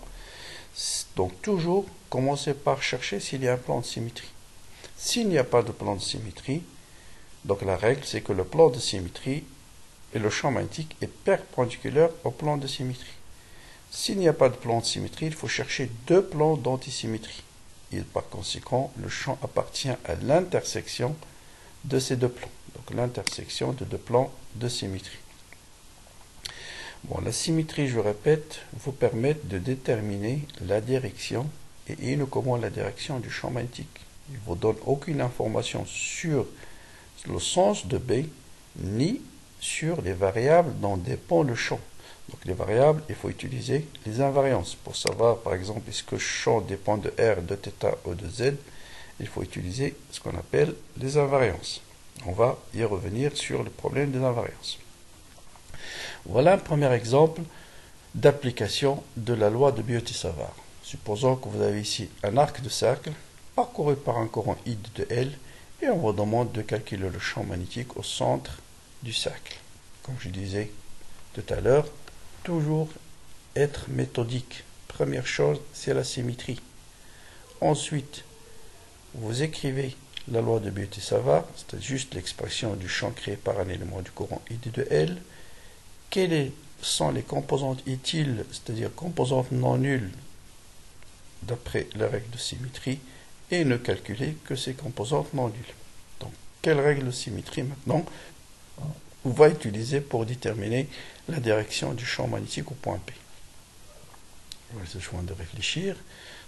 Donc toujours, commencez par chercher s'il y a un plan de symétrie. S'il n'y a pas de plan de symétrie, donc la règle c'est que le plan de symétrie et le champ magnétique est perpendiculaire au plan de symétrie. S'il n'y a pas de plan de symétrie, il faut chercher deux plans d'antisymétrie. Et par conséquent, le champ appartient à l'intersection de ces deux plans. Donc l'intersection de deux plans de symétrie. Bon, la symétrie, je répète, vous permet de déterminer la direction et uniquement la direction du champ magnétique. Il ne vous donne aucune information sur le sens de B, ni sur les variables dont dépend le champ. Donc les variables, il faut utiliser les invariances. Pour savoir, par exemple, est-ce que le champ dépend de R, de θ ou de Z, il faut utiliser ce qu'on appelle les invariances. On va y revenir sur le problème des invariances. Voilà un premier exemple d'application de la loi de Biot-Savart. Supposons que vous avez ici un arc de cercle parcouru par un courant I de L et on vous demande de calculer le champ magnétique au centre du cercle. Comme je disais tout à l'heure, toujours être méthodique. Première chose, c'est la symétrie. Ensuite, vous écrivez la loi de Biot-Savart, c'est juste l'expression du champ créé par un élément du courant I de L. Quelles sont les composantes utiles, c'est-à-dire composantes non nulles, d'après la règle de symétrie, et ne calculez que ces composantes non nulles. Donc, quelle règle de symétrie maintenant on va utiliser pour déterminer la direction du champ magnétique au point P? Je vous laisse le choix de réfléchir.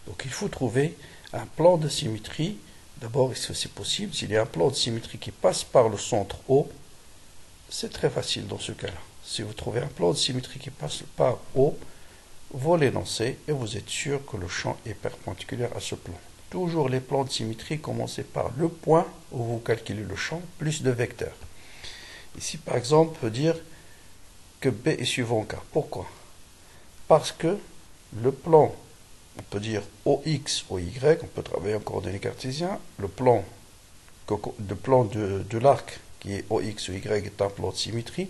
Donc, il faut trouver un plan de symétrie. D'abord, est-ce que c'est possible? S'il y a un plan de symétrie qui passe par le centre O, c'est très facile dans ce cas-là. Si vous trouvez un plan de symétrie qui passe par O, vous l'énoncez et vous êtes sûr que le champ est perpendiculaire à ce plan. Toujours les plans de symétrie, commencez par le point où vous calculez le champ, plus de vecteurs. Ici, par exemple, on peut dire que B est suivant K. Pourquoi? Parce que le plan, on peut dire OX, OY, on peut travailler en coordonnées cartésiennes, le plan de l'arc qui est OX, OY est un plan de symétrie,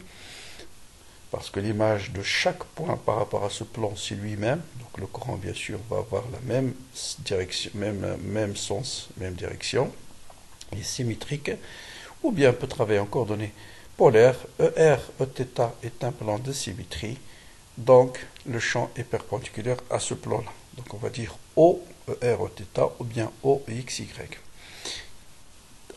parce que l'image de chaque point par rapport à ce plan, c'est lui-même. Donc le courant, bien sûr, va avoir la même direction, même sens, même direction. Il est symétrique. Ou bien on peut travailler en coordonnées polaires. ER, Eθ est un plan de symétrie. Donc le champ est perpendiculaire à ce plan-là. Donc on va dire O, ER, Eθ ou bien O, XY.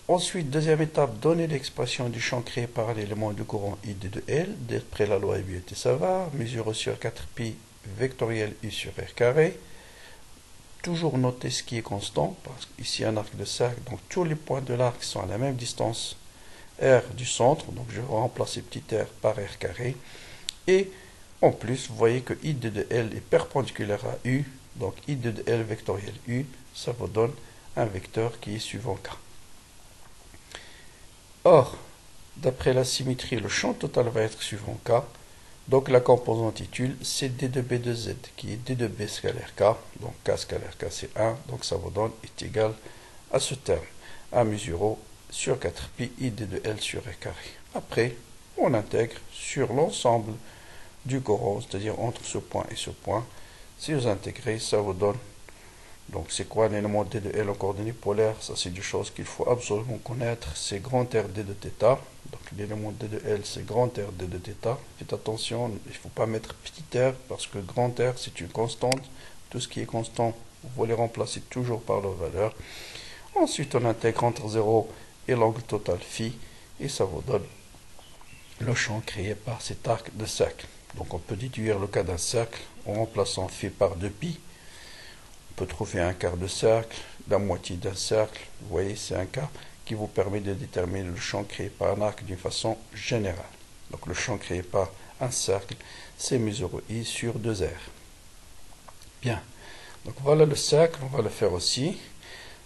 Ensuite, deuxième étape, donner l'expression du champ créé par l'élément du courant I d de L, d'après la loi Biot-Savart, mesure sur 4pi vectoriel U sur R carré. Toujours noter ce qui est constant, parce qu'ici un arc de cercle, donc tous les points de l'arc sont à la même distance R du centre, donc je vais remplacer petit r par R carré. Et en plus, vous voyez que I d de L est perpendiculaire à U, donc I d de L vectoriel U, ça vous donne un vecteur qui est suivant K. Or, d'après la symétrie, le champ total va être suivant K. Donc la composante utile, c'est d de b de z, qui est d de b scalaire k. Donc k scalaire k, c'est 1. Donc ça vous donne, est égal à ce terme. 1 mu 0 sur 4pi I d de L sur R carré. Après, on intègre sur l'ensemble du courant, c'est-à-dire entre ce point et ce point. Si vous intégrez, ça vous donne. Donc c'est quoi l'élément d de L en coordonnées polaires? Ça c'est des choses qu'il faut absolument connaître. C'est grand R d de θ. Donc l'élément d de L c'est grand R d de θ. Faites attention, il ne faut pas mettre petit r parce que grand R c'est une constante. Tout ce qui est constant, vous les remplacez toujours par leur valeur. Ensuite on intègre entre 0 et l'angle total phi et ça vous donne le champ créé par cet arc de cercle. Donc on peut déduire le cas d'un cercle en remplaçant phi par 2pi. On peut trouver un quart de cercle, la moitié d'un cercle, vous voyez c'est un cas qui vous permet de déterminer le champ créé par un arc d'une façon générale. Donc le champ créé par un cercle, c'est mu 0i sur 2r. Bien, donc voilà le cercle, on va le faire aussi.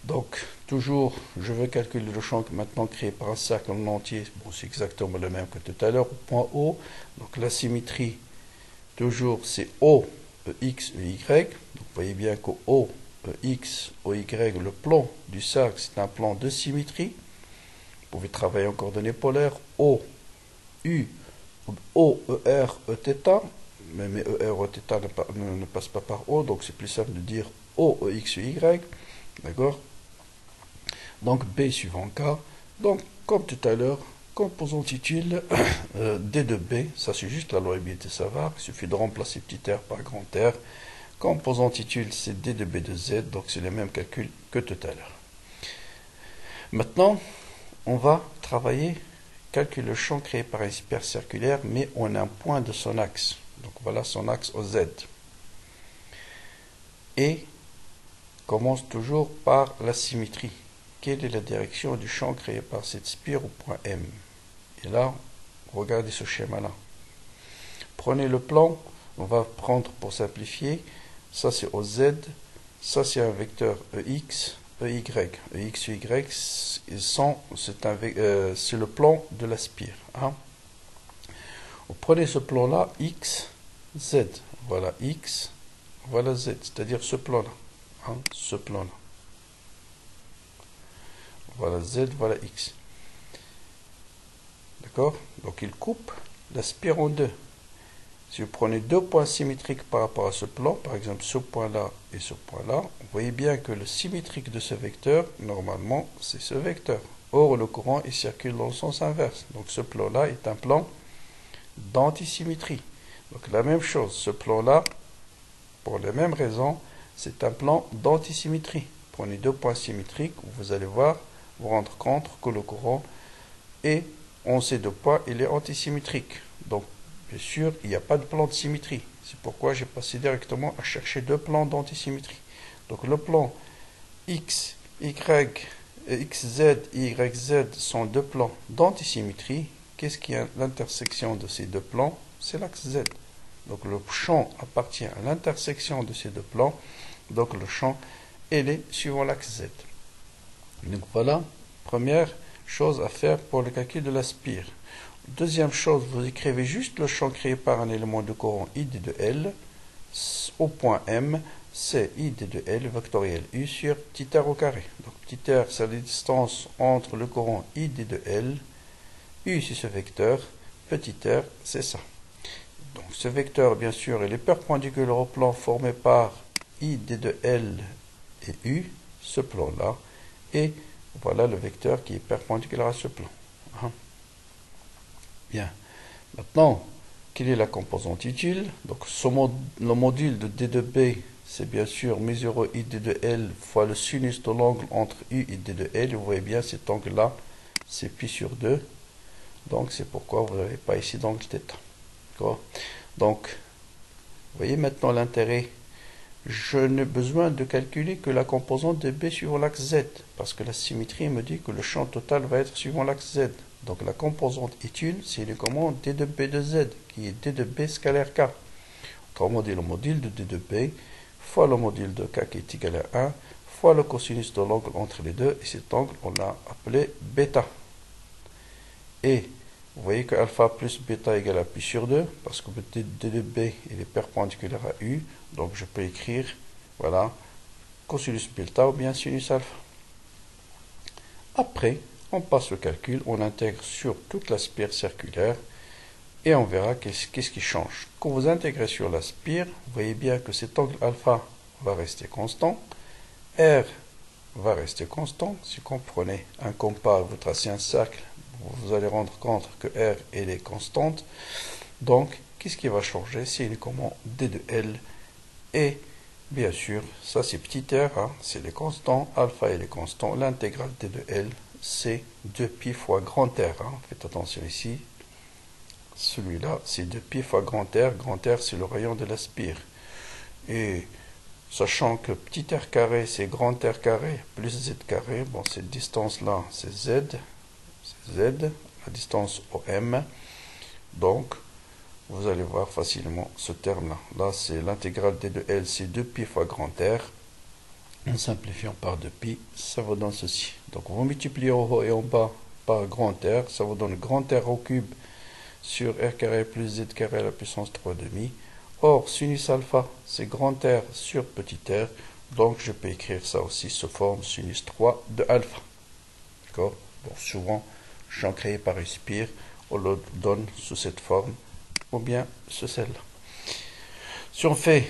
Donc toujours, je veux calculer le champ maintenant créé par un cercle en entier. Bon, c'est exactement le même que tout à l'heure, au point O. Donc la symétrie, toujours c'est O, EX, EY. Donc vous voyez bien qu'au O, EX, OY, le plan du cercle, c'est un plan de symétrie. Vous pouvez travailler en coordonnées polaires. O, U, O, ER, Eθ. Mais ER, Eθ ne passe pas par O, donc c'est plus simple de dire O, EX, EY. D'accord? Donc B suivant K. Donc, comme tout à l'heure, composante utile D de B, ça c'est juste la loi Biot-Savart, il suffit de remplacer petit r par grand R. Composante utile c'est D de B de Z, donc c'est le même calcul que tout à l'heure. Maintenant, on va travailler, calculer le champ créé par un hypercirculaire, mais on a un point de son axe. Donc voilà son axe au Z. Et commence toujours par la symétrie. Quelle est la direction du champ créé par cette spire au point M? Et là, regardez ce schéma-là. Prenez le plan, on va prendre pour simplifier, ça c'est au Z, ça c'est un vecteur EX, EY. EX, EY, c'est le plan de la spire. Hein. Vous prenez ce plan-là, X, Z. Voilà X, voilà Z, c'est-à-dire ce plan-là. Hein, ce plan-là. Voilà Z, voilà X. D'accord? Donc il coupe la spire en deux. Si vous prenez deux points symétriques par rapport à ce plan, par exemple ce point-là et ce point-là, vous voyez bien que le symétrique de ce vecteur, normalement, c'est ce vecteur. Or, le courant, il circule dans le sens inverse. Donc ce plan-là est un plan d'antisymétrie. Donc la même chose, ce plan-là, pour les mêmes raisons, c'est un plan d'antisymétrie. Prenez deux points symétriques, vous allez voir, vous rendre compte que le courant est en ces deux points, il est antisymétrique. Donc, bien sûr, il n'y a pas de plan de symétrie. C'est pourquoi j'ai passé directement à chercher deux plans d'antisymétrie. Donc, le plan X, Y, XZ, YZ sont deux plans d'antisymétrie. Qu'est-ce qui est à l'intersection de ces deux plans? C'est l'axe Z. Donc, le champ appartient à l'intersection de ces deux plans. Donc, le champ, il est suivant l'axe Z. Donc voilà, première chose à faire pour le calcul de la spire. Deuxième chose, vous écrivez juste le champ créé par un élément de courant I d de L au point M, c'est I d de L vectoriel U sur petit r au carré. Donc petit r, c'est la distance entre le courant I d de L, U c'est ce vecteur, petit r, c'est ça. Donc ce vecteur, bien sûr, il est perpendiculaire au plan formé par I d de L et U, ce plan-là. Et voilà le vecteur qui est perpendiculaire à ce plan. Bien. Maintenant, quelle est la composante utile? Donc le module de D de B, c'est bien sûr mu0 i d de L fois le sinus de l'angle entre u et d de L. Vous voyez bien cet angle-là, c'est pi sur 2. Donc c'est pourquoi vous n'avez pas ici d'angle θ. Donc, vous voyez maintenant l'intérêt. Je n'ai besoin de calculer que la composante de B suivant l'axe Z, parce que la symétrie me dit que le champ total va être suivant l'axe Z. Donc la composante utile, c'est uniquement d de B de Z, qui est d de B scalaire K. Autrement dit, le module de d de B fois le module de K qui est égal à 1, fois le cosinus de l'angle entre les deux, et cet angle, on l'a appelé bêta. Et vous voyez que alpha plus bêta égale à pi sur 2, parce que d de B il est perpendiculaire à U, donc je peux écrire, voilà, cosinus bêta ou bien sinus alpha. Après, on passe au calcul, on intègre sur toute la spire circulaire, et on verra qu'est-ce qui change. Quand vous intégrez sur la spire, vous voyez bien que cet angle alpha va rester constant, R va rester constant. Si vous prenez un compas, vous tracez un cercle, vous allez rendre compte que R elle est constante. Donc, qu'est-ce qui va changer? C'est uniquement d de L. Et bien sûr, ça c'est petit r, hein, c'est les constants. Alpha et les constants. L'intégrale d de L, c'est 2pi fois grand R. Hein. Faites attention ici. Celui-là, c'est 2pi fois grand R. Grand R, c'est le rayon de la spire. Et sachant que petit r carré, c'est grand R carré plus Z carré. Bon, cette distance-là, c'est Z. C'est Z, la distance OM. Donc, vous allez voir facilement ce terme-là. Là, c'est l'intégrale d de L, c'est 2pi fois grand R. En simplifiant par 2pi, ça vous donne ceci. Donc, vous multipliez en haut et en bas par grand R. Ça vous donne grand R au cube sur R carré plus Z carré à la puissance 3,5. Or, sinus alpha, c'est grand R sur petit r. Donc, je peux écrire ça aussi sous forme sinus 3 de alpha. D'accord? Bon, souvent, champ créé par une spire, on le donne sous cette forme, ou bien sous celle-là. Si on fait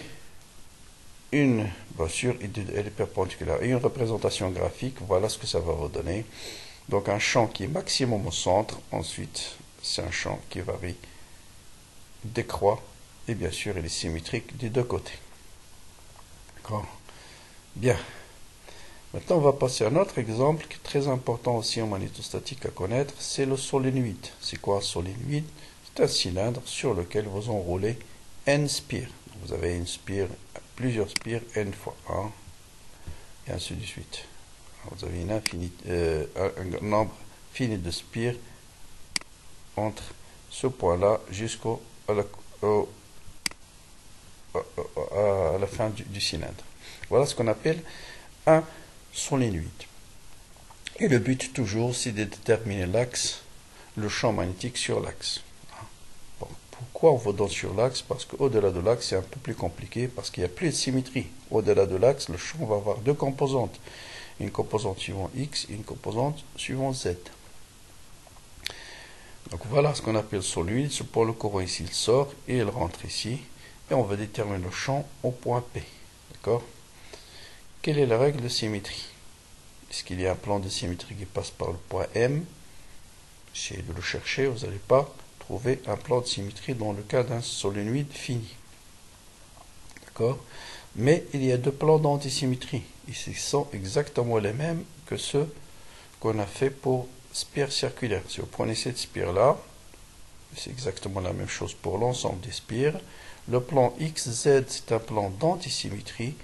une, bien sûr, elle est perpendiculaire, et une représentation graphique, voilà ce que ça va vous donner. Donc, un champ qui est maximum au centre, ensuite, c'est un champ qui varie, décroît, et bien sûr, il est symétrique des deux côtés. D'accord? Bien. Maintenant, on va passer à un autre exemple qui est très important aussi en magnétostatique à connaître, c'est le solénoïde. C'est quoi un solénoïde? C'est un cylindre sur lequel vous enroulez n spires. Vous avez une spire, plusieurs spires, n fois 1, et ainsi de suite. Vous avez un nombre fini de spires entre ce point-là jusqu'à la fin du cylindre. Voilà ce qu'on appelle un solénoïde. Et le but toujours, c'est de déterminer l'axe, le champ magnétique sur l'axe. Bon, pourquoi on va dans sur l'axe? Parce qu'au-delà de l'axe, c'est un peu plus compliqué, parce qu'il n'y a plus de symétrie. Au-delà de l'axe, le champ va avoir deux composantes. Une composante suivant X et une composante suivant Z. Donc voilà ce qu'on appelle solénoïde. Ce point le courant ici, il sort et il rentre ici. Et on va déterminer le champ au point P. D'accord? Quelle est la règle de symétrie? Est-ce qu'il y a un plan de symétrie qui passe par le point M? Essayez de le chercher, vous n'allez pas trouver un plan de symétrie dans le cas d'un solénoïde fini. D'accord? Mais il y a deux plans d'antisymétrie. Ici, ils sont exactement les mêmes que ceux qu'on a fait pour spire circulaire. Si vous prenez cette spire-là, c'est exactement la même chose pour l'ensemble des spires. Le plan XZ, c'est un plan d'antisymétrie.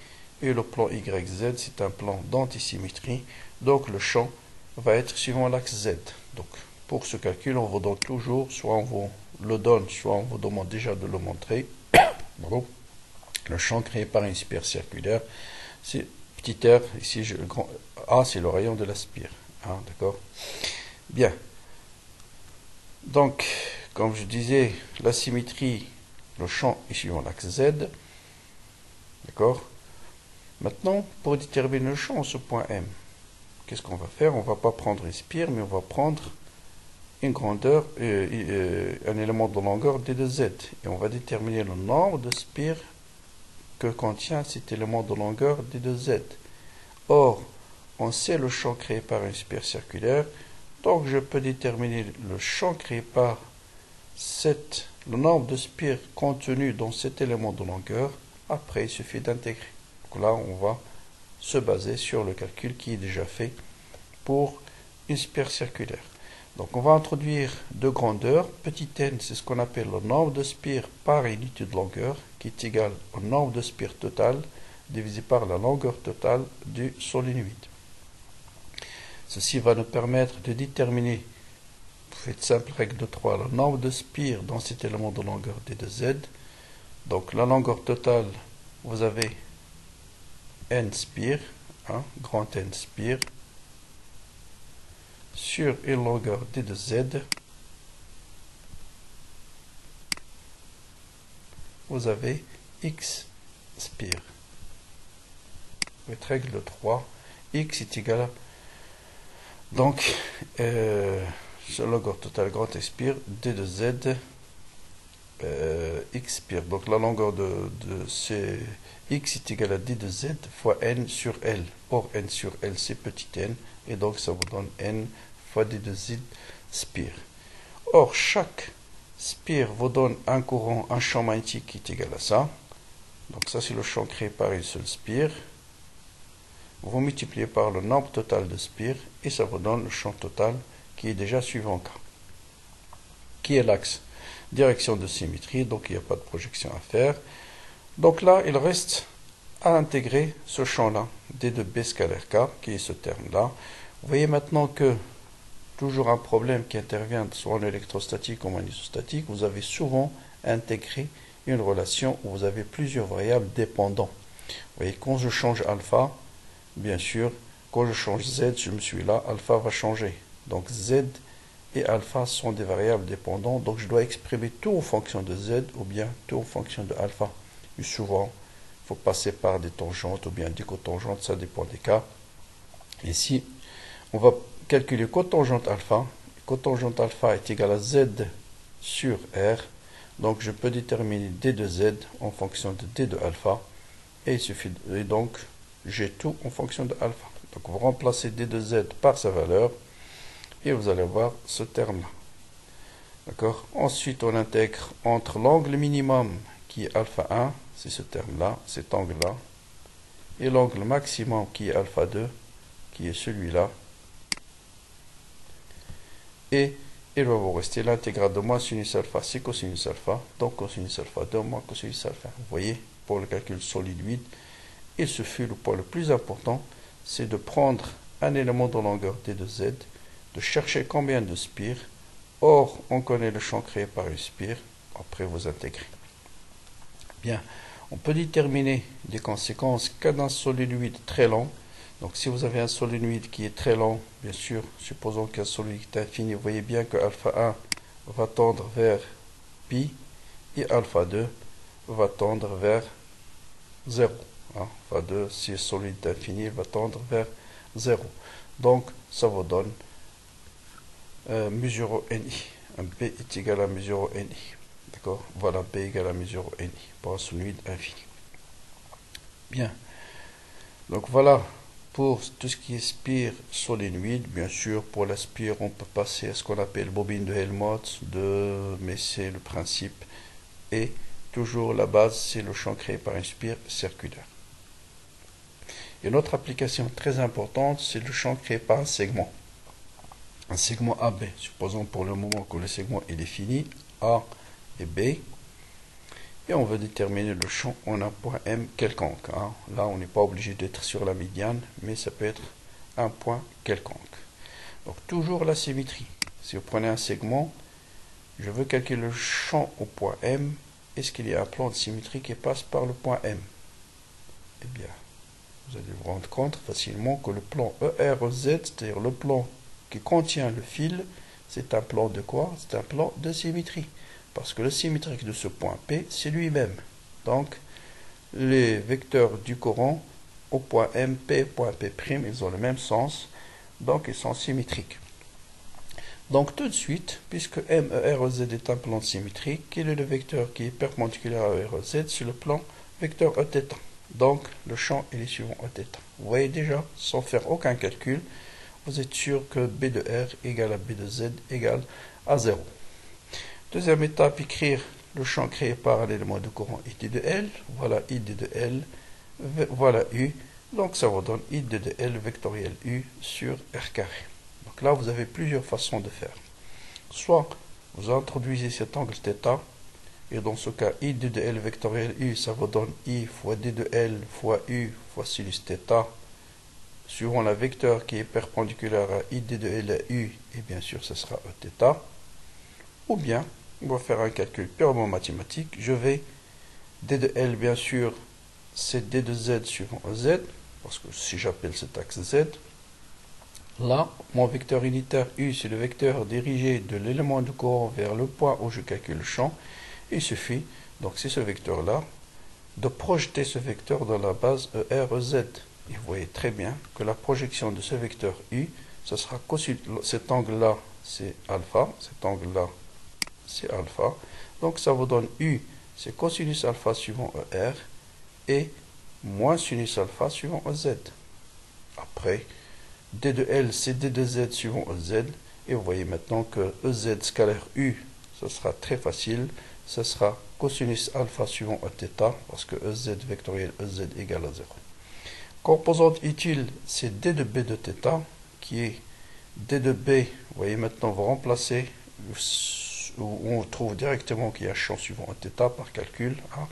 Et le plan YZ, c'est un plan d'antisymétrie. Donc, le champ va être suivant l'axe Z. Donc, pour ce calcul, on vous donne toujours, soit on vous le donne, soit on vous demande déjà de le montrer. Bon. Le champ créé par une spire circulaire, c'est petit r, ici, le grand A, c'est le rayon de la spire. Hein, d'accord? Bien. Donc, comme je disais, la symétrie, le champ est suivant l'axe Z. D'accord? Maintenant, pour déterminer le champ, ce point M, qu'est-ce qu'on va faire? On ne va pas prendre une spire, mais on va prendre une grandeur, un élément de longueur d de Z. Et on va déterminer le nombre de spires que contient cet élément de longueur d de Z. Or, on sait le champ créé par une spire circulaire, donc je peux déterminer le champ créé par le nombre de spires contenues dans cet élément de longueur. Après, il suffit d'intégrer. Donc là, on va se baser sur le calcul qui est déjà fait pour une spire circulaire. Donc on va introduire deux grandeurs. Petit n, c'est ce qu'on appelle le nombre de spires par unité de longueur, qui est égal au nombre de spires total divisé par la longueur totale du solénoïde. Ceci va nous permettre de déterminer, vous faites simple règle de 3, le nombre de spires dans cet élément de longueur d de z. Donc la longueur totale, vous avez n spires, grand N spires, sur une longueur d de z, vous avez x spires. Votre règle de 3, x est égal à, donc, sur longueur totale grand X spire, d de z, x spire. Donc la longueur de c'est x est égal à d de z fois n sur l. Or n sur l c'est petit n, et donc ça vous donne n fois d de z spire. Or chaque spire vous donne un courant, un champ magnétique qui est égal à ça. Donc ça c'est le champ créé par une seule spire. Vous multipliez par le nombre total de spires et ça vous donne le champ total qui est déjà suivant K, qui est l'axe direction de symétrie, donc il n'y a pas de projection à faire. Donc là, il reste à intégrer ce champ-là, d de b scalaire K, qui est ce terme-là. Vous voyez maintenant que, toujours un problème qui intervient soit en électrostatique ou en magnétostatique, vous avez souvent intégré une relation où vous avez plusieurs variables dépendantes. Vous voyez, quand je change alpha, bien sûr, quand je change z, je me suis là, alpha va changer. Donc z et alpha sont des variables dépendantes, donc je dois exprimer tout en fonction de z ou bien tout en fonction de alpha. Et souvent, il faut passer par des tangentes ou bien des cotangentes, ça dépend des cas. Ici, on va calculer cotangente alpha. Cotangente alpha est égal à z sur r. Donc je peux déterminer d de z en fonction de d de alpha. Et il suffit et donc j'ai tout en fonction de alpha. Donc vous remplacez d de z par sa valeur et vous allez voir ce terme-là. D'accord? Ensuite, on intègre entre l'angle minimum qui est alpha 1, c'est ce terme-là, cet angle-là, et l'angle maximum qui est alpha 2, qui est celui-là. Et il va vous rester l'intégrale de moins sinus alpha, c'est cosinus alpha, donc cosinus alpha 2 moins cosinus alpha. Vous voyez, pour le calcul solide-vide, et ce fut le point le plus important, c'est de prendre un élément de longueur d de z, de chercher combien de spires. Or, on connaît le champ créé par une spire, après vous intégrez. Bien, on peut déterminer des conséquences qu'à d'un solénoïde très lent. Donc si vous avez un solénoïde qui est très lent, bien sûr, supposons qu'un solénoïde est infini, vous voyez bien que alpha 1 va tendre vers pi et alpha 2 va tendre vers 0. Alpha 2, si le solide est infini, il va tendre vers 0. Donc ça vous donne mu 0 ni. Un B est égal à mu 0 ni. D'accord? Voilà, B égale à mu 0 ni pour un solide infini. Bien. Donc voilà pour tout ce qui est spire solénoïde. Bien sûr, pour la spire, on peut passer à ce qu'on appelle bobine de Helmholtz, mais c'est le principe. Et toujours la base, c'est le champ créé par une spire circulaire. Et une autre application très importante, c'est le champ créé par un segment AB. Supposons pour le moment que le segment est fini, A et B. Et on veut déterminer le champ en un point M quelconque. Là, on n'est pas obligé d'être sur la médiane, mais ça peut être un point quelconque. Donc, toujours la symétrie. Si vous prenez un segment, je veux calculer le champ au point M. Est-ce qu'il y a un plan de symétrie qui passe par le point M? Eh bien, vous allez vous rendre compte facilement que le plan ERZ, c'est-à-dire le plan qui contient le fil, c'est un plan de quoi? C'est un plan de symétrie. Parce que le symétrique de ce point P, c'est lui-même. Donc, les vecteurs du courant au point M, P, point P', ils ont le même sens. Donc, ils sont symétriques. Donc, tout de suite, puisque MERZ est un plan symétrique, quel est le vecteur qui est perpendiculaire à ERZ? C'est le plan vecteur Eθ. Donc, le champ est suivant Eθ. Vous voyez déjà, sans faire aucun calcul, vous êtes sûr que B de R égale à B de Z égale à 0. Deuxième étape, écrire le champ créé par l'élément de courant ID de L. Voilà ID de L. voilà U. Donc ça vous donne I2 de L vectoriel U sur R carré. Donc là, vous avez plusieurs façons de faire. Soit vous introduisez cet angle θ, et dans ce cas, I2 de L vectoriel U, ça vous donne I fois D de L fois U fois sinus θ, suivant la vecteur qui est perpendiculaire à ID de L à U, et bien sûr, ce sera Eθ. Ou bien, on va faire un calcul purement mathématique. Je vais, D de L, bien sûr, c'est D de Z suivant EZ, parce que si j'appelle cet axe Z, là, mon vecteur unitaire U, c'est le vecteur dirigé de l'élément de courant vers le point où je calcule le champ. Il suffit, donc c'est ce vecteur-là, de projeter ce vecteur dans la base ER-EZ. Et vous voyez très bien que la projection de ce vecteur U, ce sera cet angle-là, c'est alpha, cet angle-là, c'est alpha. Donc ça vous donne U, c'est cosinus alpha suivant ER, et moins sinus alpha suivant EZ. Après, D de L, c'est D de Z suivant EZ. Et vous voyez maintenant que EZ scalaire U, ce sera très facile. Ce sera cosinus alpha suivant Eθ, parce que EZ vectoriel EZ égale à 0. Composante utile, c'est D de B de θ, qui est D de B. Vous voyez maintenant, vous remplacez, où on trouve directement qu'il y a un champ suivant Eθ par calcul. Hein.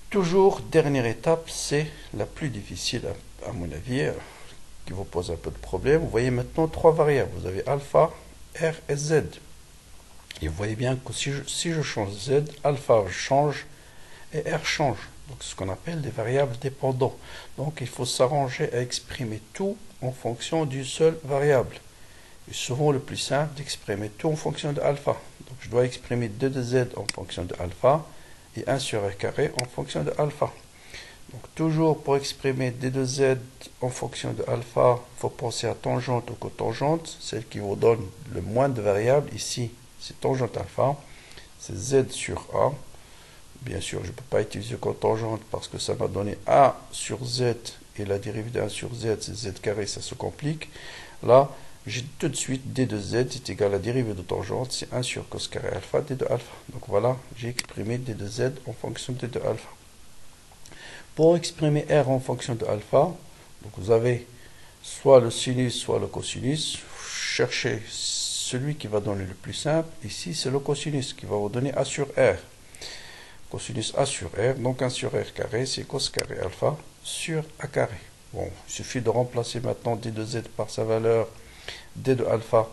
Toujours, dernière étape, c'est la plus difficile à mon avis, qui vous pose un peu de problème. Vous voyez maintenant trois variables. Vous avez alpha, R et Z. Et vous voyez bien que si je change Z, alpha change et R change. Donc c'est ce qu'on appelle des variables dépendantes. Donc il faut s'arranger à exprimer tout en fonction d'une seule variable. Et souvent le plus simple d'exprimer tout en fonction de alpha. Donc je dois exprimer 2 de Z en fonction de alpha et 1 sur R carré en fonction de alpha. Donc toujours pour exprimer D de Z en fonction de alpha, il faut penser à tangente ou cotangente, celle qui vous donne le moins de variables. Ici, c'est tangente alpha, c'est Z sur A. Bien sûr, je ne peux pas utiliser cotangente parce que ça va donner A sur Z et la dérivée de 1 sur Z, c'est Z carré, ça se complique. Là, j'ai tout de suite D de Z est égal à la dérivée de tangente, c'est 1 sur cos carré alpha, D de alpha. Donc voilà, j'ai exprimé D de Z en fonction de D de alpha. Pour exprimer R en fonction de alpha, donc vous avez soit le sinus, soit le cosinus. Cherchez celui qui va donner le plus simple. Ici, c'est le cosinus qui va vous donner A sur R. Cosinus A sur R, donc 1 sur R carré, c'est cos carré alpha sur A carré. Bon, il suffit de remplacer maintenant D de Z par sa valeur, D de alpha,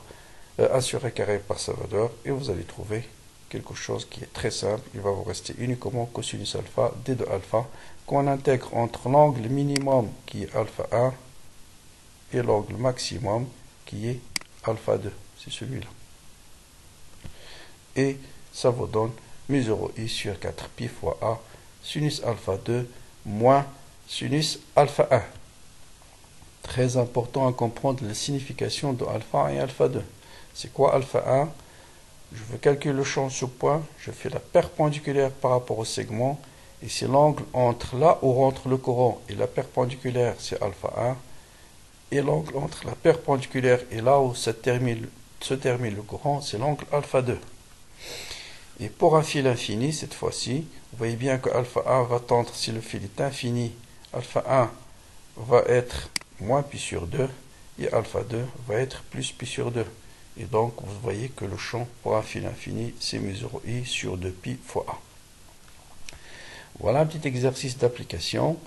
A sur R carré par sa valeur, et vous allez trouver quelque chose qui est très simple. Il va vous rester uniquement cosinus alpha, D de alpha, qu'on intègre entre l'angle minimum qui est alpha 1 et l'angle maximum qui est alpha 2. C'est celui-là. Et ça vous donne mu 0i sur 4pi fois A, sinus alpha 2 moins sinus alpha 1. Très important à comprendre la signification de alpha 1 et alpha 2. C'est quoi alpha 1? Je veux calculer le champ sous point, je fais la perpendiculaire par rapport au segment, et c'est l'angle entre là où rentre le courant et la perpendiculaire, c'est alpha 1, et l'angle entre la perpendiculaire et là où se termine le courant, c'est l'angle alpha 2. Et pour un fil infini, cette fois-ci, vous voyez bien que alpha 1 va tendre, si le fil est infini, alpha 1 va être moins pi sur 2, et alpha 2 va être plus pi sur 2. Et donc, vous voyez que le champ pour un fil infini, c'est mu 0i sur 2pi fois A. Voilà un petit exercice d'application.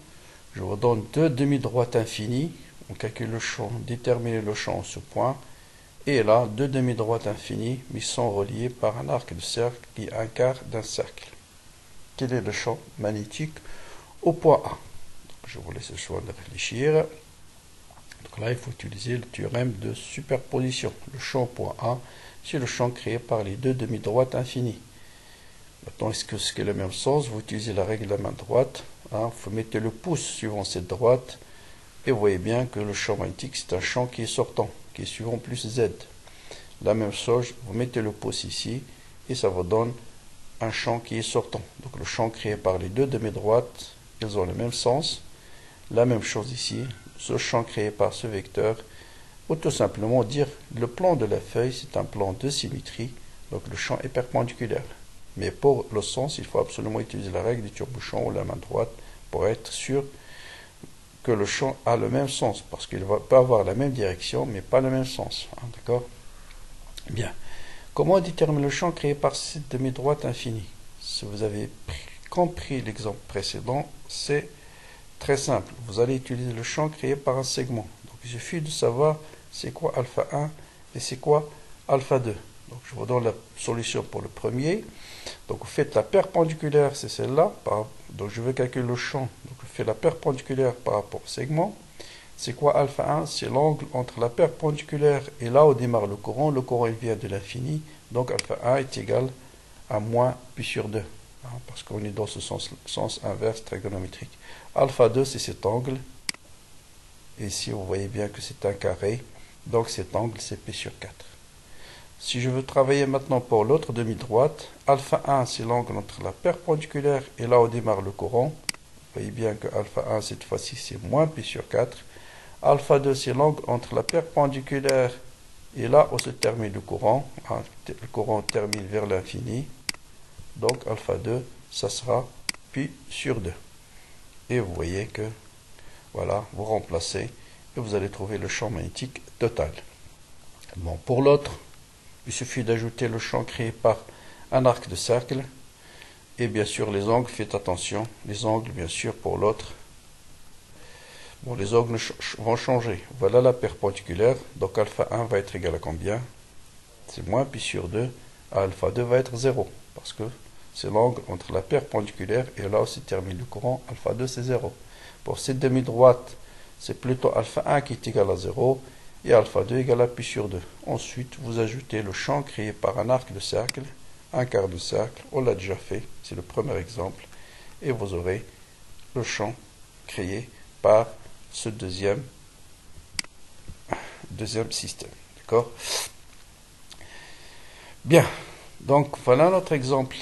Je vous donne deux demi-droites infinies. On calcule le champ, déterminer le champ en ce point. Et là, deux demi-droites infinies, mais sont reliées par un arc de cercle qui est un quart d'un cercle. Quel est le champ magnétique au point A? Je vous laisse le choix de réfléchir. Donc là, il faut utiliser le théorème de superposition. Le champ point A, c'est le champ créé par les deux demi-droites infinies. Maintenant, est-ce que le même sens? Vous utilisez la règle de la main droite. Vous mettez le pouce suivant cette droite. Et vous voyez bien que le champ magnétique, c'est un champ qui est sortant, qui est suivant plus Z. La même chose, vous mettez le pouce ici, et ça vous donne un champ qui est sortant. Donc le champ créé par les deux demi-droites, ils ont le même sens. La même chose ici, ce champ créé par ce vecteur, ou tout simplement dire le plan de la feuille, c'est un plan de symétrie, donc le champ est perpendiculaire. Mais pour le sens, il faut absolument utiliser la règle du tire-bouchon ou la main droite pour être sûr que le champ a le même sens, parce qu'il peut avoir la même direction, mais pas le même sens. Hein, d'accord? Bien. Comment déterminer le champ créé par cette demi-droite infinie? Si vous avez compris l'exemple précédent, c'est très simple. Vous allez utiliser le champ créé par un segment. Donc, il suffit de savoir c'est quoi alpha 1 et c'est quoi alpha 2. Donc, je vous donne la solution pour le premier. Donc, vous faites la perpendiculaire, c'est celle-là. Donc, je vais calculer le champ. Donc, je fais la perpendiculaire par rapport au segment. C'est quoi alpha 1? C'est l'angle entre la perpendiculaire et là où démarre le courant. Le courant, il vient de l'infini. Donc, alpha 1 est égal à moins pi sur 2. Hein, parce qu'on est dans ce sens inverse trigonométrique. Alpha 2, c'est cet angle. Et ici, vous voyez bien que c'est un carré. Donc, cet angle, c'est pi sur 4. Si je veux travailler maintenant pour l'autre demi-droite, alpha 1, c'est l'angle entre la perpendiculaire et là où démarre le courant. Vous voyez bien que alpha 1, cette fois-ci, c'est moins pi sur 4. Alpha 2, c'est l'angle entre la perpendiculaire et là où se termine le courant. Hein, le courant termine vers l'infini. Donc, alpha 2, ça sera pi sur 2. Et vous voyez que, voilà, vous remplacez et vous allez trouver le champ magnétique total. Bon, pour l'autre, il suffit d'ajouter le champ créé par un arc de cercle. Et bien sûr, les angles, faites attention. Les angles, bien sûr, pour l'autre. Bon, les angles vont changer. Voilà la perpendiculaire. Donc, alpha 1 va être égal à combien? C'est moins pi sur 2. Alpha 2 va être 0. Parce que c'est l'angle entre la perpendiculaire et là où se termine le courant. Alpha 2, c'est 0. Pour cette demi-droite, c'est plutôt alpha 1 qui est égal à 0. Et alpha 2 égale à pi sur 2. Ensuite, vous ajoutez le champ créé par un arc de cercle, un quart de cercle. On l'a déjà fait. C'est le premier exemple. Et vous aurez le champ créé par ce deuxième système. D'accord? Bien. Donc, voilà notre exemple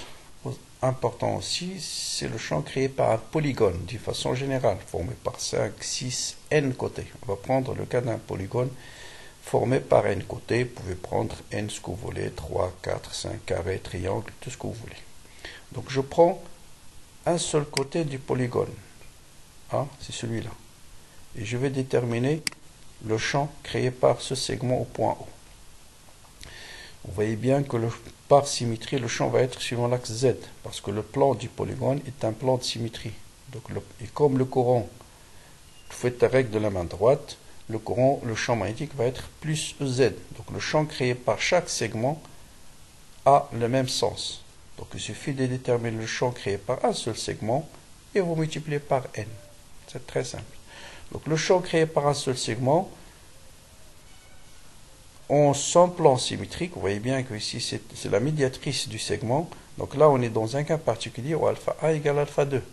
important aussi. C'est le champ créé par un polygone, d'une façon générale, formé par 5, 6, n côtés. On va prendre le cas d'un polygone formé par n côtés. Vous pouvez prendre n ce que vous voulez, 3, 4, 5, carré, triangle, tout ce que vous voulez. Donc, je prends un seul côté du polygone. Hein, c'est celui-là. Et je vais déterminer le champ créé par ce segment au point O. Vous voyez bien que par symétrie, le champ va être suivant l'axe Z, parce que le plan du polygone est un plan de symétrie. Donc, et comme le courant, vous faites la règle de la main droite, le champ magnétique va être plus EZ. Donc, le champ créé par chaque segment a le même sens. Donc, il suffit de déterminer le champ créé par un seul segment et vous multipliez par n. C'est très simple. Donc, le champ créé par un seul segment, en son plan symétrique, vous voyez bien que ici c'est la médiatrice du segment. Donc là, on est dans un cas particulier où alpha 1 égale alpha 2.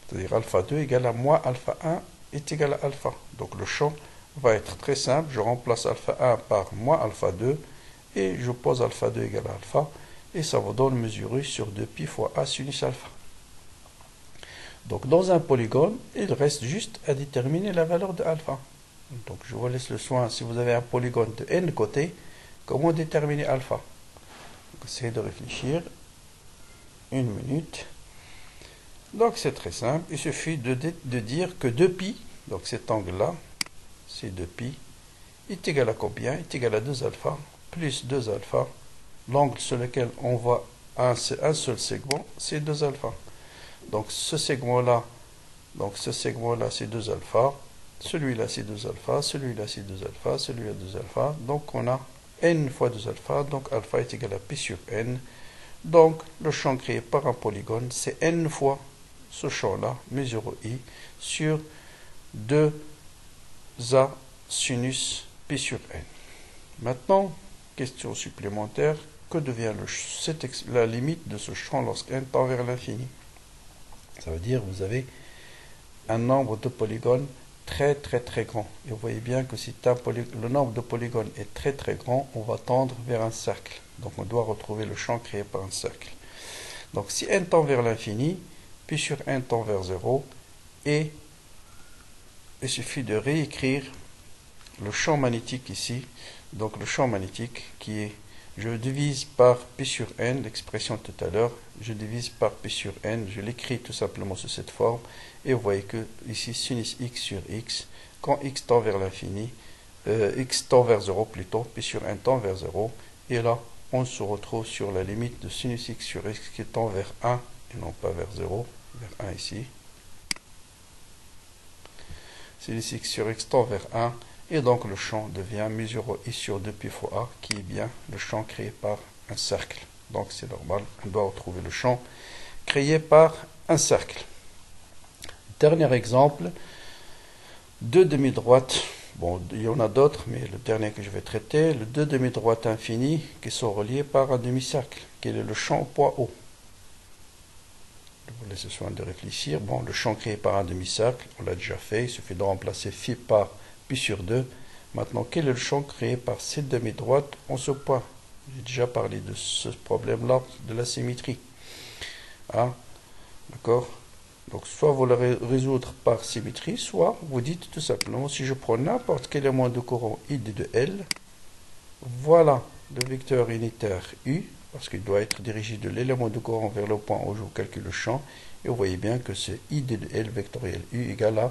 C'est-à-dire alpha 2 égale à moins alpha 1 est égal à alpha. Donc le champ va être très simple. Je remplace alpha 1 par moins alpha 2 et je pose alpha 2 égale à alpha. Et ça vous donne mesuré sur 2pi fois a sinus alpha. Donc dans un polygone, il reste juste à déterminer la valeur de alpha. Donc je vous laisse le soin, si vous avez un polygone de n côtés, comment déterminer alpha? Donc, essayez de réfléchir. Une minute. Donc c'est très simple, il suffit de dire que 2pi, donc cet angle-là, c'est 2pi, est égal à combien? Est égal à 2 alpha, plus 2 alpha. L'angle sur lequel on voit un seul segment, c'est 2 alpha. Donc ce segment-là, c'est 2 alpha. Celui-là, c'est 2 alpha. Celui-là, c'est 2 alpha. Celui-là, 2 alpha. Donc on a n fois 2 alpha. Donc alpha est égal à pi sur n. Donc le champ créé par un polygone, c'est n fois ce champ-là, mesuré i, sur 2a sinus pi sur n. Maintenant, question supplémentaire. Que devient la limite de ce champ lorsqu'n tend vers l'infini? Ça veut dire que vous avez un nombre de polygones très grand. Et vous voyez bien que si le nombre de polygones est très grand, on va tendre vers un cercle. Donc on doit retrouver le champ créé par un cercle. Donc si n tend vers l'infini, pi sur n tend vers 0, et il suffit de réécrire le champ magnétique ici. Donc le champ magnétique qui est Je divise par P sur N, l'expression de tout à l'heure, je divise par P sur N, je l'écris tout simplement sous cette forme, et vous voyez que ici, sinus x sur x, quand x tend vers l'infini, x tend vers 0 plutôt, P sur N tend vers 0, et là, on se retrouve sur la limite de sinus x sur x qui tend vers 1, et non pas vers 0, vers 1 ici. Sinus x sur x tend vers 1, et donc le champ devient mu 0 i sur 2 pi fois a, qui est bien le champ créé par un cercle. Donc c'est normal, on doit retrouver le champ créé par un cercle. Dernier exemple, deux demi-droites. Bon, il y en a d'autres, mais le dernier que je vais traiter, le deux demi-droites infinies qui sont reliées par un demi-cercle. Quel est le champ au point O? Je vous laisse soin de réfléchir. Bon, le champ créé par un demi-cercle, on l'a déjà fait, il suffit de remplacer phi par pi sur 2. Maintenant, quel est le champ créé par cette demi-droite en ce point? J'ai déjà parlé de ce problème-là, de la symétrie. Hein? D'accord? Donc, soit vous le résoudre par symétrie, soit vous dites tout simplement, si je prends n'importe quel élément de courant I de L, voilà le vecteur unitaire U, parce qu'il doit être dirigé de l'élément de courant vers le point où je calcule le champ, et vous voyez bien que c'est I de L vectoriel U égale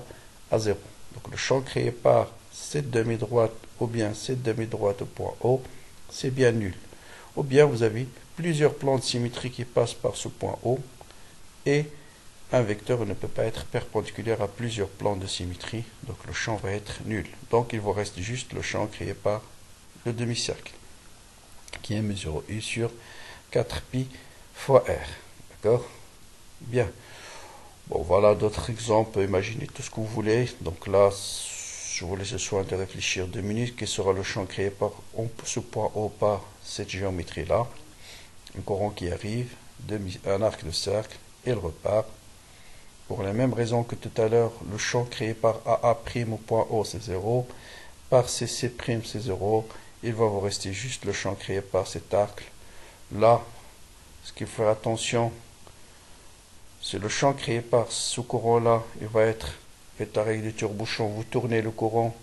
à 0. Donc le champ créé par cette demi-droite ou bien cette demi-droite au point O, c'est bien nul. Ou bien vous avez plusieurs plans de symétrie qui passent par ce point O, et un vecteur ne peut pas être perpendiculaire à plusieurs plans de symétrie, donc le champ va être nul. Donc il vous reste juste le champ créé par le demi-cercle, qui est mu 0 u sur 4pi fois r. D'accord? Bien. Bon, voilà d'autres exemples, imaginez tout ce que vous voulez. Donc là, je vous laisse le soin de réfléchir 2 minutes. Quel sera le champ créé par ce point O par cette géométrie-là? Un courant qui arrive, un arc de cercle, et il repart. Pour les mêmes raisons que tout à l'heure, le champ créé par AA' au point O, c'est 0. Par CC', c'est 0. Il va vous rester juste le champ créé par cet arc. Là, ce qu'il faut faire attention, c'est le champ créé par ce courant-là. Il va être avec des tire-bouchons. Vous tournez le courant,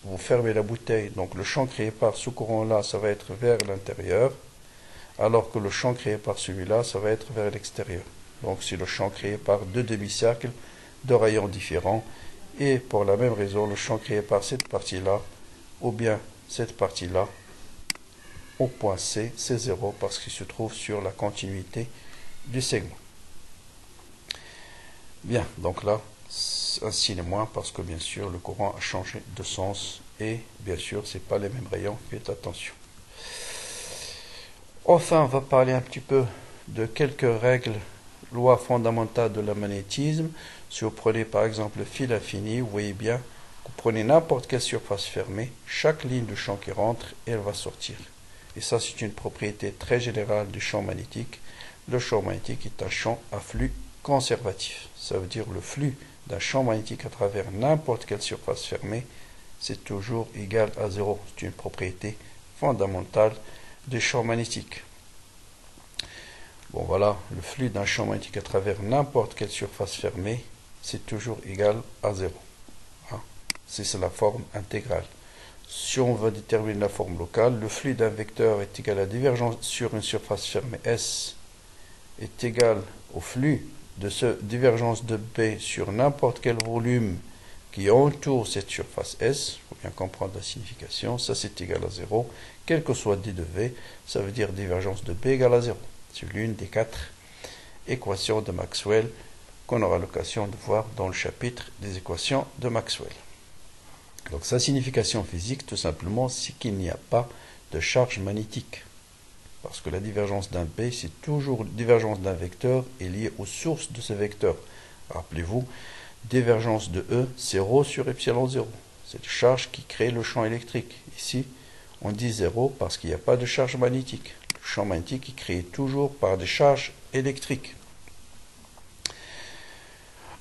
vous fermez la bouteille. Donc le champ créé par ce courant-là, ça va être vers l'intérieur. Alors que le champ créé par celui-là, ça va être vers l'extérieur. Donc c'est le champ créé par deux demi-cercles de rayons différents. Et pour la même raison, le champ créé par cette partie-là, ou bien cette partie-là, au point C, c'est 0 parce qu'il se trouve sur la continuité du segment. Bien, donc là, un signe moins parce que bien sûr le courant a changé de sens et bien sûr ce n'est pas les mêmes rayons, faites attention. Enfin, on va parler un petit peu de quelques règles, lois fondamentales de la magnétisme. Si vous prenez par exemple le fil infini, vous voyez bien que vous prenez n'importe quelle surface fermée, chaque ligne de champ qui rentre, elle va sortir. Et ça, c'est une propriété très générale du champ magnétique. Le champ magnétique est un champ à flux conservatif. Ça veut dire le flux d'un champ magnétique à travers n'importe quelle surface fermée, c'est toujours égal à 0. C'est une propriété fondamentale du champ magnétique. Bon, voilà, le flux d'un champ magnétique à travers n'importe quelle surface fermée, c'est toujours égal à 0. Hein? C'est la forme intégrale. Si on veut déterminer la forme locale, le flux d'un vecteur est égal à la divergence sur une surface fermée S est égal au flux de cette divergence de B sur n'importe quel volume qui entoure cette surface S. Il faut bien comprendre la signification. Ça, c'est égal à 0. Quel que soit D de V, ça veut dire divergence de B égale à 0. C'est l'une des 4 équations de Maxwell qu'on aura l'occasion de voir dans le chapitre des équations de Maxwell. Donc sa signification physique, tout simplement, c'est qu'il n'y a pas de charge magnétique. Parce que la divergence d'un B, c'est toujours la divergence d'un vecteur est liée aux sources de ce vecteur. Rappelez-vous, divergence de E, c'est ρ sur epsilon 0. C'est la charge qui crée le champ électrique. Ici, on dit 0 parce qu'il n'y a pas de charge magnétique. Le champ magnétique est créé toujours par des charges électriques.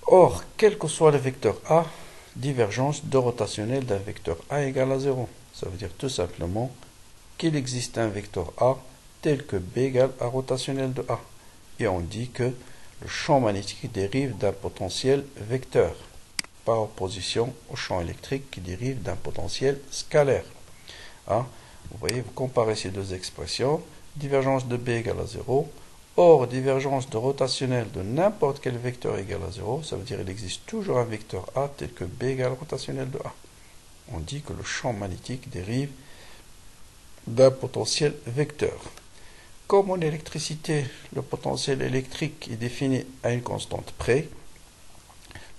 Or, quel que soit le vecteur A, divergence de rotationnelle d'un vecteur A égale à 0. Ça veut dire tout simplement qu'il existe un vecteur A tel que B égale à rotationnelle de A. Et on dit que le champ magnétique dérive d'un potentiel vecteur, par opposition au champ électrique qui dérive d'un potentiel scalaire. Hein? Vous voyez, vous comparez ces deux expressions. Divergence de B égale à 0. Or, divergence de rotationnel de n'importe quel vecteur égale à 0, ça veut dire qu'il existe toujours un vecteur A tel que B égale rotationnel de A. On dit que le champ magnétique dérive d'un potentiel vecteur. Comme en électricité, le potentiel électrique est défini à une constante près,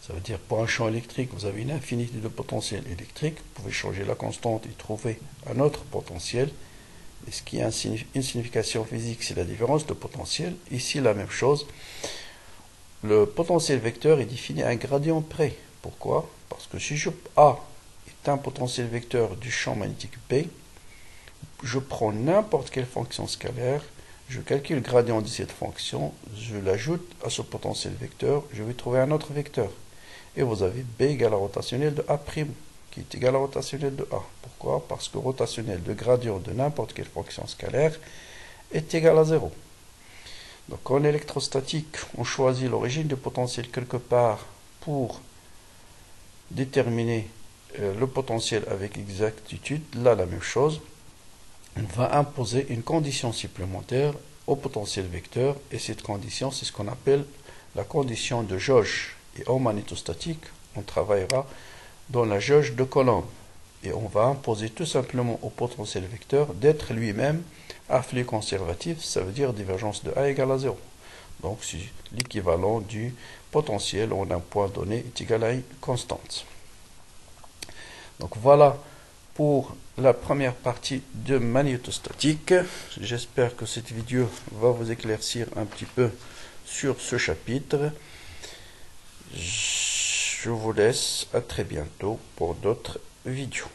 ça veut dire pour un champ électrique, vous avez une infinité de potentiels électriques, vous pouvez changer la constante et trouver un autre potentiel. Et ce qui a une signification physique, c'est la différence de potentiel. Ici, la même chose. Le potentiel vecteur est défini à un gradient près. Pourquoi? Parce que si A est un potentiel vecteur du champ magnétique B, je prends n'importe quelle fonction scalaire, je calcule le gradient de cette fonction, je l'ajoute à ce potentiel vecteur, je vais trouver un autre vecteur. Et vous avez B égale à rotationnel de A', qui est égal à rotationnel de A. Pourquoi? Parce que rotationnel de gradient de n'importe quelle fonction scalaire est égal à 0. Donc en électrostatique, on choisit l'origine du potentiel quelque part pour déterminer le potentiel avec exactitude. Là, la même chose. On va imposer une condition supplémentaire au potentiel vecteur, et cette condition, c'est ce qu'on appelle la condition de jauge. Et en magnétostatique, on travaillera dans la jauge de Coulomb. Et on va imposer tout simplement au potentiel vecteur d'être lui-même un flux conservatif, ça veut dire divergence de A égale à 0. Donc c'est l'équivalent du potentiel en un point donné est égal à une constante. Donc voilà pour la première partie de magnétostatique. J'espère que cette vidéo va vous éclaircir un petit peu sur ce chapitre. Je vous laisse, à très bientôt pour d'autres vidéos.